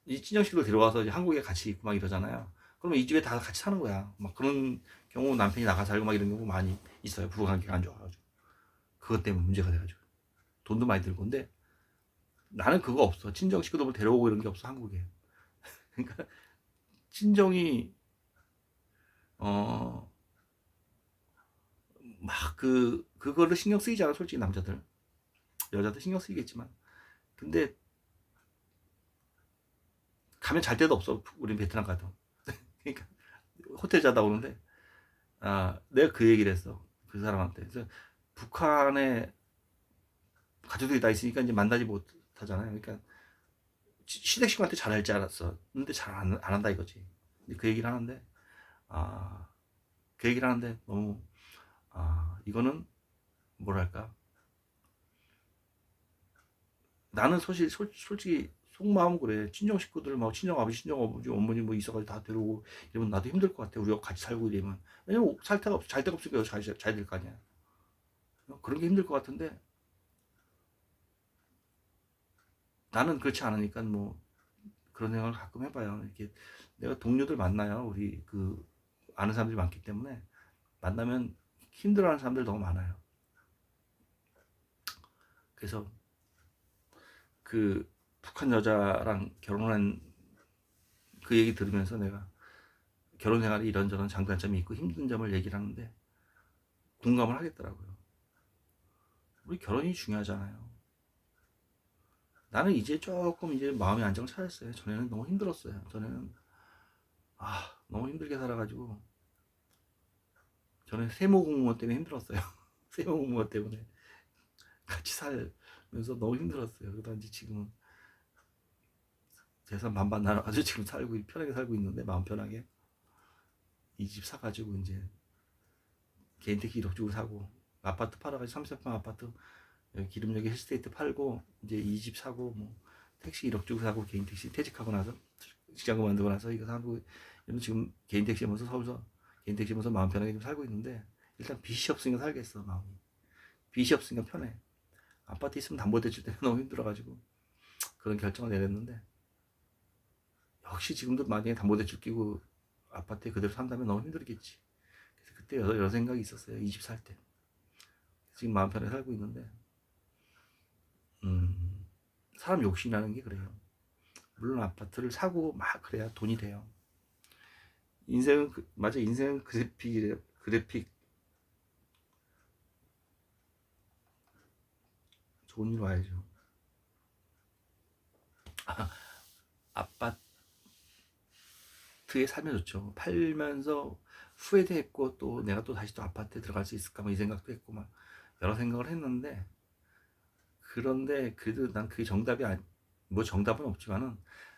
이 친정식으로 데려와서 이제 한국에 같이 있고 막 이러잖아요. 그러면 이 집에 다 같이 사는 거야. 막 그런 경우 남편이 나가 살고 막 이런 경우 많이 있어요. 부부 관계가 안 좋아가지고 그것 때문에 문제가 돼가지고 돈도 많이 들고. 근데 나는 그거 없어. 친정 식구들 데려오고 이런 게 없어 한국에. 그러니까 친정이 막 그거를 신경 쓰이지 않아 솔직히 남자들 여자들 신경 쓰이겠지만 근데 가면 잘 데도 없어. 우린 베트남 가도. 그러니까 호텔 자다 오는데 내가 그 얘기를 했어 그 사람한테. 그래서 북한에 가족들이 다 있으니까 이제 만나지 못하잖아요. 그러니까 시댁 식구한테 잘할 줄 알았어. 근데 잘 안 한다 이거지. 그 얘기를 하는데 그 얘기를 하는데 너무 이거는 뭐랄까 나는 솔직히 속마음 그래. 친정 식구들 막 친정 아버지 친정 어머니 뭐 있어가지고 다 데려오고 이러면 나도 힘들 것 같아. 우리가 같이 살고 이러면. 왜냐면 잘 데가 없으니까 잘 될 거 아니야. 그런 게 힘들 것 같은데 나는 그렇지 않으니까 뭐 그런 생각을 가끔 해봐요. 이렇게 내가 동료들 만나요. 우리 아는 사람들이 많기 때문에 만나면 힘들어하는 사람들 너무 많아요. 그래서 그 북한 여자랑 결혼한 그 얘기 들으면서 내가 결혼 생활에 이런저런 장단점이 있고 힘든 점을 얘기를 하는데 공감을 하겠더라고요. 우리 결혼이 중요하잖아요. 나는 이제 조금 이제 마음의 안정을 찾았어요. 전에는 너무 힘들었어요. 전에는 너무 힘들게 살아가지고 저는 세무 공무원 때문에 힘들었어요. 세무 공무원 때문에 같이 살면서 너무 힘들었어요. 그러다 이제 지금은 재산 반반 나눠가지고 지금 편하게 살고 있는데 마음 편하게 이 집 사가지고 이제 개인 택시 1억 주고 사고 아파트 팔아가지고 30평 아파트 기름역에 힐스테이트 팔고 이제 이 집 사고 뭐 택시 1억 주고 사고 개인 택시 퇴직하고 나서 직장 그만두고 나서 이거 사고 지금 개인 택시 하면서 서울서 개인 택시 하면서 마음 편하게 좀 살고 있는데 일단 빚이 없으니까 살겠어. 마음이 빚이 없으니까 편해. 아파트 있으면 담보대출 때문에 너무 힘들어가지고 그런 결정을 내렸는데 역시 지금도 만약에 담보대출 끼고 아파트에 그대로 산다면 너무 힘들겠지. 그래서 그때 여러 생각이 있었어요. 이 집 살 때. 지금 마음 편하게 살고 있는데 사람 욕심이라는 게 그래요. 물론 아파트를 사고 막 그래야 돈이 돼요. 인생은 맞아. 인생은 그래픽이래요. 그래픽. 좋은 일 와야죠. 아파트에 살면 좋죠. 팔면서 후회도 했고 또 내가 또 다시 또 아파트에 들어갈 수 있을까 뭐 이 생각도 했고 막 여러 생각을 했는데 그런데 그래도 난 그게 정답이 뭐 정답은 없지만은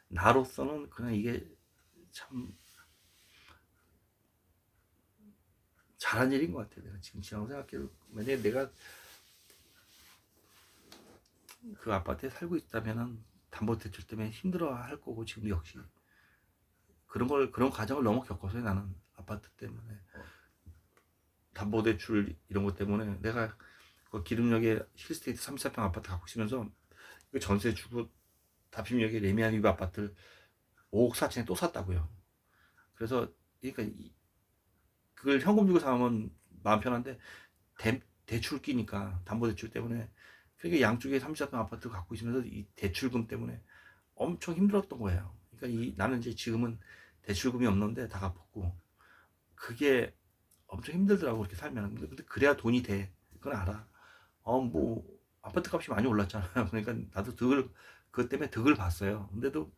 나로서는 그냥 이게 참 잘한 일인 것 같아. 내가 지금 생각해도 만약에 내가 그 아파트에 살고 있다면은 담보대출 때문에 힘들어 할 거고 지금도 역시 그런 과정을 너무 겪어서 나는 아파트 때문에 담보대출 이런 것 때문에 내가 그 기름역에 힐스테이트 34평 아파트 갖고 있으면서 그 전세 주고 다림역에 레미안 위브 아파트를 5억 4천에 또 샀다고요. 그래서 그러니까 그걸 현금 주고 사면 마음 편한데 대출 끼니까 담보대출 때문에 그러니까 양쪽에 34평 아파트 갖고 있으면서 이 대출금 때문에 엄청 힘들었던 거예요. 그러니까 나는 이제 지금은 대출금이 없는데 다 갚았고 그게 엄청 힘들더라고 그렇게 살면. 근데 그래야 돈이 돼. 그건 알아. 뭐 아파트 값이 많이 올랐잖아요. 그러니까 나도 그것 때문에 득을 봤어요. 근데도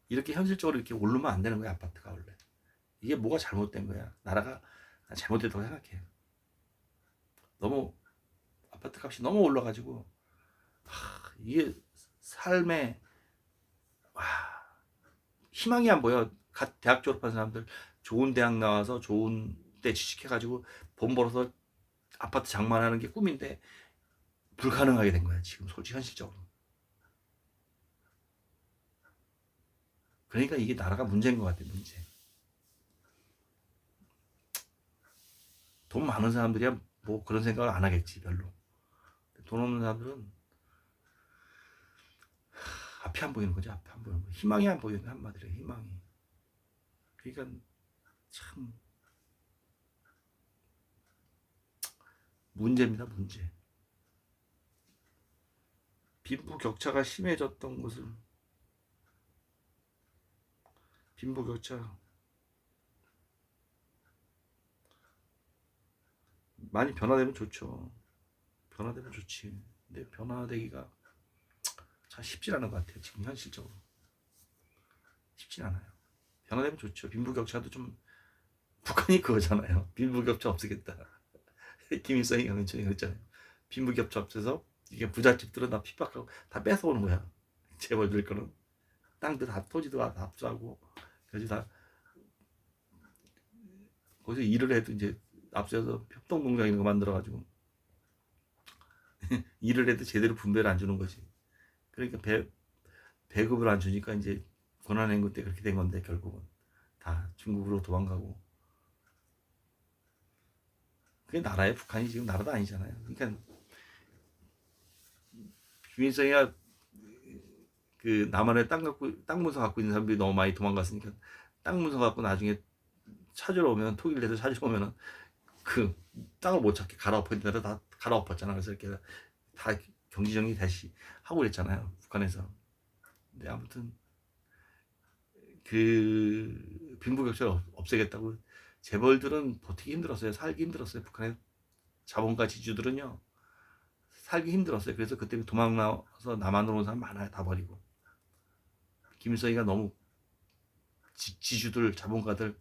이렇게 현실적으로 이렇게 오르면 안 되는 거야 아파트가 원래. 이게 뭐가 잘못된 거야. 나라가 잘못됐다고 생각해. 너무 아파트 값이 너무 올라가지고 이게 삶에 희망이 안 보여. 대학 졸업한 사람들 좋은 대학 나와서 좋은 데 취직해가지고 돈 벌어서 아파트 장만하는 게 꿈인데 불가능하게 된 거야 지금 솔직히 현실적으로. 그러니까 이게 나라가 문제인 것 같아. 문제. 돈 많은 사람들이야 뭐 그런 생각을 안 하겠지 별로. 돈 없는 사람들은 앞이 안 보이는 거지. 앞이 안 보이는 거. 희망이 안 보이는 한마디로 희망이. 그러니까 참 문제입니다. 문제. 빈부격차가 심해졌던 것을 빈부격차 많이 변화되면 좋죠. 변화되면 좋지. 근데 변화되기가 참 쉽지 않은 것 같아요. 지금 현실적으로 쉽지 않아요. 변화되면 좋죠. 빈부격차도 좀 북한이 그거잖아요. 빈부격차 없애겠다. 김일성이 강은철이 그랬잖아요. 빈부격차 없애서 이게 부잣집들은 다 핍박하고 다 뺏어오는 거야. 재벌들 거는 땅도 다 토지도 다 압수하고 그래서 다 거기서 일을 해도 이제 압수해서 협동공장 이런 거 만들어가지고 일을 해도 제대로 분배를 안 주는 거지. 그러니까 배급을 안 주니까 이제 권한행군 때 그렇게 된 건데 결국은 다 중국으로 도망가고. 그게 나라예요. 북한이 지금 나라도 아니잖아요. 그러니까 김일성이가 그 남한에 땅 문서 갖고 있는 사람들이 너무 많이 도망갔으니까 땅 문서 갖고 나중에 찾으러 오면 토기를 해서 찾으러 오면은 그 땅을 못 찾게 갈아엎은 데를 다 갈아엎었잖아. 그래서 이렇게 다 경지정리 다시 하고 그랬잖아요. 북한에서. 근데 아무튼 그 빈부격차를 없애겠다고 재벌들은 버티기 힘들었어요. 살기 힘들었어요. 북한의 자본가 지주들은요. 살기 힘들었어요. 그래서 그때 도망 나와서 남한으로 온 사람 많아요. 다 버리고. 김일성이가 너무 지주들 자본가들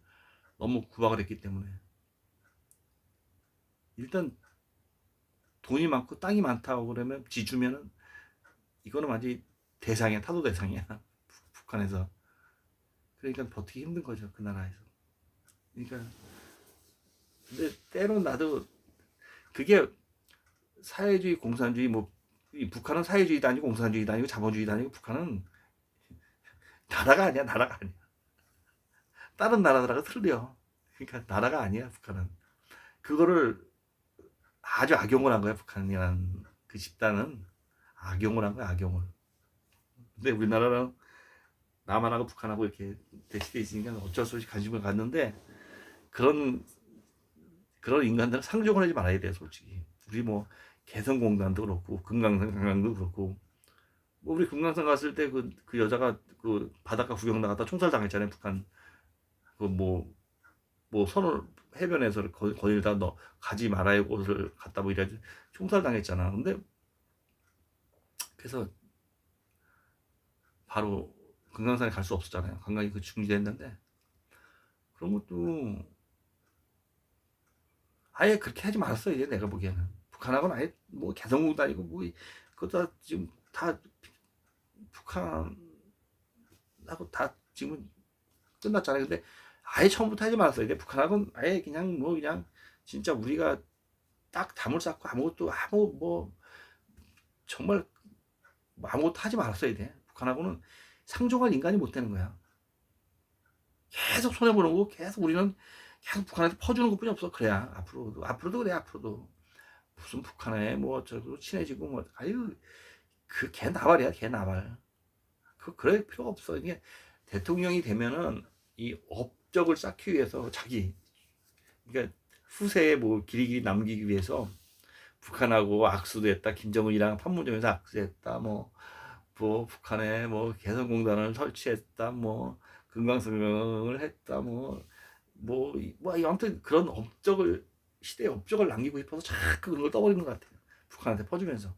너무 구박을 했기 때문에 일단 돈이 많고 땅이 많다고 그러면 지주면은 이거는 완전히 대상이야. 타도 대상이야. 북한에서. 그러니까 버티기 힘든 거죠. 그 나라에서. 그러니까 근데 때론 나도 그게 사회주의 공산주의 뭐 북한은 사회주의도 아니고 공산주의도 아니고 자본주의도 아니고 북한은 나라가 아니야. 나라가 아니야. 다른 나라들하고 틀려. 그러니까 나라가 아니야. 북한은. 그거를 아주 악용을 한 거야. 북한이라는 그 집단은 악용을 한 거야. 악용을. 근데 우리나라는 남한하고 북한하고 이렇게 대치돼 있으니까 어쩔 수 없이 관심을 갖는데 그런 인간들은 상종을 하지 말아야 돼. 솔직히 우리 뭐 개성공단도 그렇고 금강산 관광도 그렇고 뭐 우리 금강산 갔을 때 그 여자가 그 바닷가 구경 나갔다 총살 당했잖아요. 북한 그 뭐 선을 해변에서 거기다 너 가지 말아요 옷을 갖다 뭐 이래 총살 당했잖아. 근데 그래서 바로 금강산에 갈 수 없었잖아요. 관광이 그 중지됐는데 그런 것도 아예 그렇게 하지 말았어. 이제 내가 보기에는 북한하고는 아예 뭐 개성공도 아니고 뭐 그것도 지금 다 북한하고 다 지금 끝났잖아요. 근데 아예 처음부터 하지 말았어요. 이제 북한하고는 아예 그냥 뭐 그냥 진짜 우리가 딱 담을 쌓고 아무것도 아무 뭐 정말 아무것도 하지 말았어야 돼. 북한하고는 상종할 인간이 못 되는 거야. 계속 손해보는 거 계속 우리는 계속 북한한테 퍼주는 것뿐이 없어. 그래야 앞으로도 그래. 앞으로도 무슨 북한에 뭐 어쩌고 친해지고 뭐 아유 그 개 나발이야 개 나발. 그럴 필요가 없어. 이게 대통령이 되면은 이 업적을 쌓기 위해서 자기 그러니까 후세에 뭐 길이길이 남기기 위해서 북한하고 악수도 했다. 김정은이랑 판문점에서 악수했다. 뭐 북한에 뭐 개성공단을 설치했다. 뭐 금강성명을 했다. 아무튼 그런 업적을 시대의 업적을 남기고 싶어서 자꾸 그런 걸 떠버리는 것 같아요. 북한한테 퍼주면서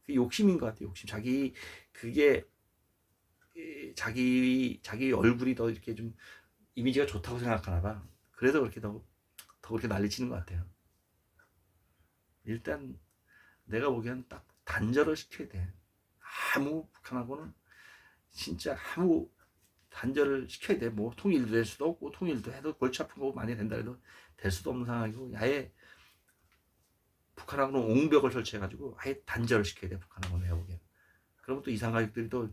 그 욕심인 것 같아요. 욕심. 그게 자기 얼굴이 더 이렇게 좀 이미지가 좋다고 생각하나 봐. 그래서 그렇게 더 그렇게 난리치는 것 같아요. 일단 내가 보기엔 딱 단절을 시켜야 돼. 아무 북한하고는 진짜 아무 단절을 시켜야 돼. 뭐 통일도 될 수도 없고 통일도 해도 골치 아픈 거 많이 된다 해도 될 수도 없는 상황이고 아예 북한하고는 옹벽을 설치해가지고 아예 단절을 시켜야 돼. 북한하고는 내가 보기엔. 그러면 또 이산 가족들이 또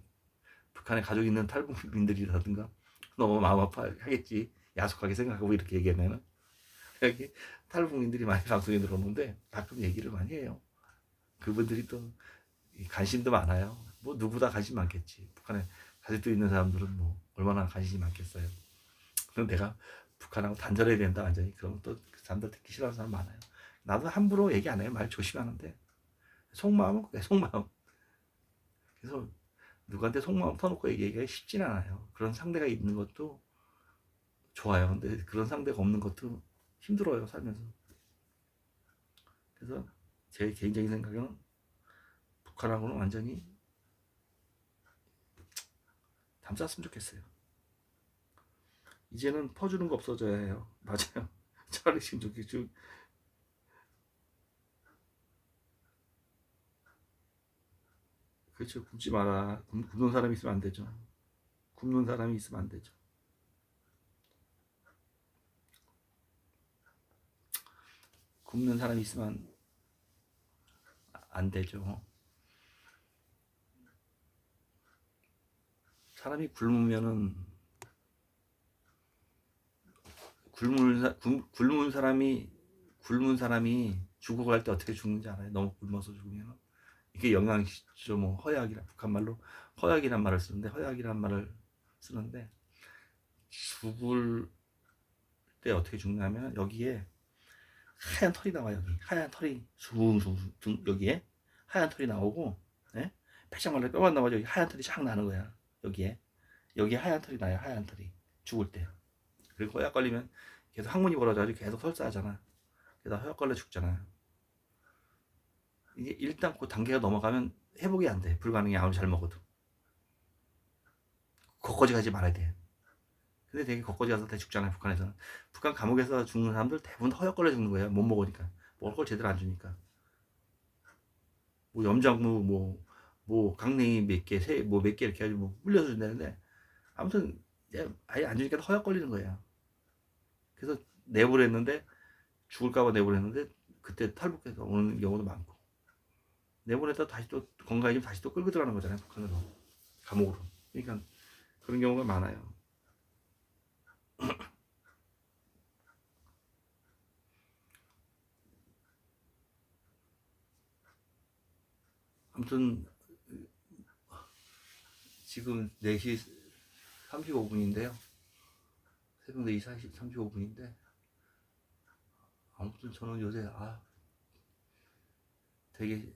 북한에 가족 있는 탈북민들이라든가 너무 마음 아파하겠지. 야속하게 생각하고 이렇게 얘기하면은 여기 탈북민들이 많이 방송에 들어오는데 가끔 얘기를 많이 해요. 그분들이 또 관심도 많아요. 뭐 누구나 관심 많겠지. 북한에 가족들 있는 사람들은 뭐 얼마나 관심이 많겠어요. 그럼 내가 북한하고 단절해야 된다 완전히. 그러면 또 그 사람들 듣기 싫어하는 사람 많아요. 나도 함부로 얘기 안 해요. 말 조심하는데 속마음은 그래 속마음. 그래서 누구한테 속마음 터놓고 얘기하기가 쉽진 않아요. 그런 상대가 있는 것도 좋아요. 근데 그런 상대가 없는 것도 힘들어요 살면서. 그래서 제 개인적인 생각에는 북한하고는 완전히 담쌌으면 좋겠어요. 이제는 퍼주는 거 없어져야 해요. 맞아요. 차라리 지금 저기 좀 그렇죠. 굶지 마라. 굶는 사람이 있으면 안 되죠. 굶는 사람이 있으면 안 되죠. 굶는 사람이 있으면 안 되죠. 사람이 굶은 사람이 죽어갈 때 어떻게 죽는지 알아요? 너무 굶어서 죽으면 이게 영양실조 뭐 허약이라 북한 말로 허약이란 말을 쓰는데 죽을 때 어떻게 죽냐면 여기에 하얀 털이 나와요. 여기 하얀 털이 숭숭숭 여기에 하얀 털이 나오고 예? 패장 말라 뼈만 나와서 여기 하얀 털이 쫙 나는 거야. 여기에 하얀 털이 나요. 하얀 털이 죽을 때. 그리고 허약 걸리면 계속 항문이 벌어져가지고 계속 설사하잖아. 그래서 허약 걸려 죽잖아. 이게 일단 그 단계가 넘어가면 회복이 안 돼. 불가능해. 아무리 잘 먹어도. 거기까지 가지 말아야 돼. 근데 되게 거기까지 가서 다 죽잖아요. 북한에서는. 북한 감옥에서 죽는 사람들 대부분 허약 걸려 죽는 거예요. 못 먹으니까. 먹을 걸 제대로 안 주니까. 뭐 염장무 뭐 강냉이 몇 개, 뭐 몇 개 이렇게 해가지고 뭐 불려서 준다는데 아무튼 아예 안 주니까 허약 걸리는 거예요. 그래서 내보냈는데 죽을까봐 내보냈는데 그때 탈북해서 오는 경우도 많고 내보냈다 다시 또 건강해지면 다시 또 끌고 들어가는 거잖아요. 북한으로 감옥으로. 그러니까 그런 경우가 많아요. 아무튼 지금 4시 35분인데요. 새벽 4시 35분인데 아무튼 저는 요새 되게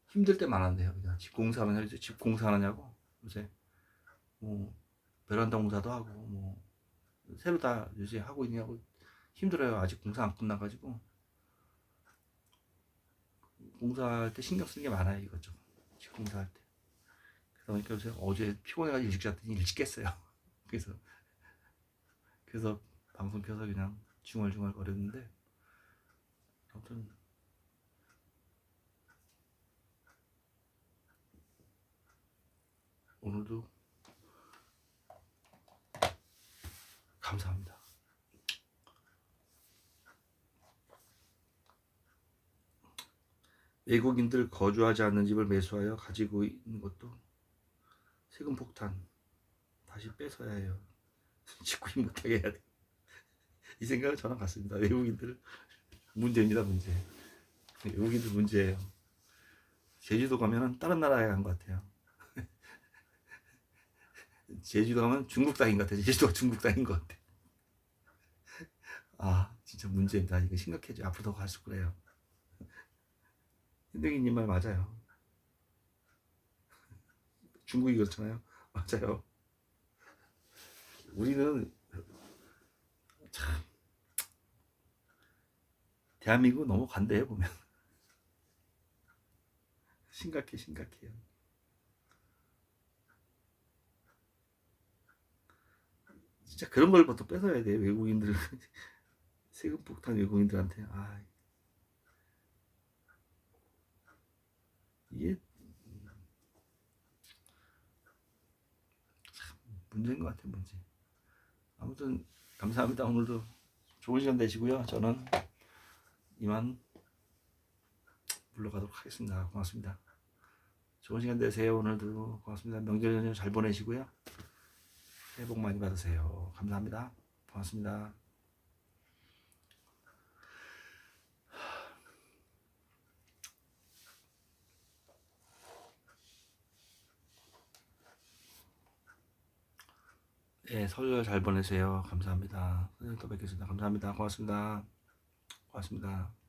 힘들 때 많았네요. 그냥 집 공사하느냐고 요새 뭐 베란다 공사도 하고 뭐 새로 다 요새 하고 있냐고 힘들어요. 아직 공사 안 끝나가지고 공사할 때 신경 쓰는 게 많아요. 이것저것 집 공사할 때. 그러다 보니까 요새 어제 피곤해가지고 일찍 잤더니 일찍 깼어요. 그래서 방송 켜서 그냥 중얼중얼 거렸는데 아무튼 오늘도 감사합니다. 외국인들 거주하지 않는 집을 매수하여 가지고 있는 것도 세금 폭탄 다시 뺏어야 해요. 짓고 못하게 해야 돼. 이 생각은 저랑 같습니다. 외국인들 문제입니다, 문제. 외국인들 문제예요. 제주도 가면은 다른 나라에 간 것 같아요. 제주도 가면 중국 땅인 것 같아요. 제주도가 중국 땅인 것 같아요. 아, 진짜 문제입니다. 이거 심각해져. 앞으로 더 갈수록 그래요. 현대기님 말 맞아요. 중국이 그렇잖아요. 맞아요. 우리는 참 대한민국 너무 관대해 보면. 심각해, 심각해요. 진짜 그런 걸 또 뺏어야 돼. 외국인들 세금 폭탄 외국인들한테. 아, 이게 문제인 것 같아, 문제. 아무튼 감사합니다. 오늘도 좋은 시간 되시고요. 저는 이만 물러가도록 하겠습니다. 고맙습니다. 좋은 시간 되세요. 오늘도 고맙습니다. 명절 연휴 잘 보내시고요. 새해 복 많이 받으세요. 감사합니다. 고맙습니다. 예, 설날 잘 보내세요. 감사합니다. 또 뵙겠습니다. 감사합니다. 고맙습니다. 고맙습니다.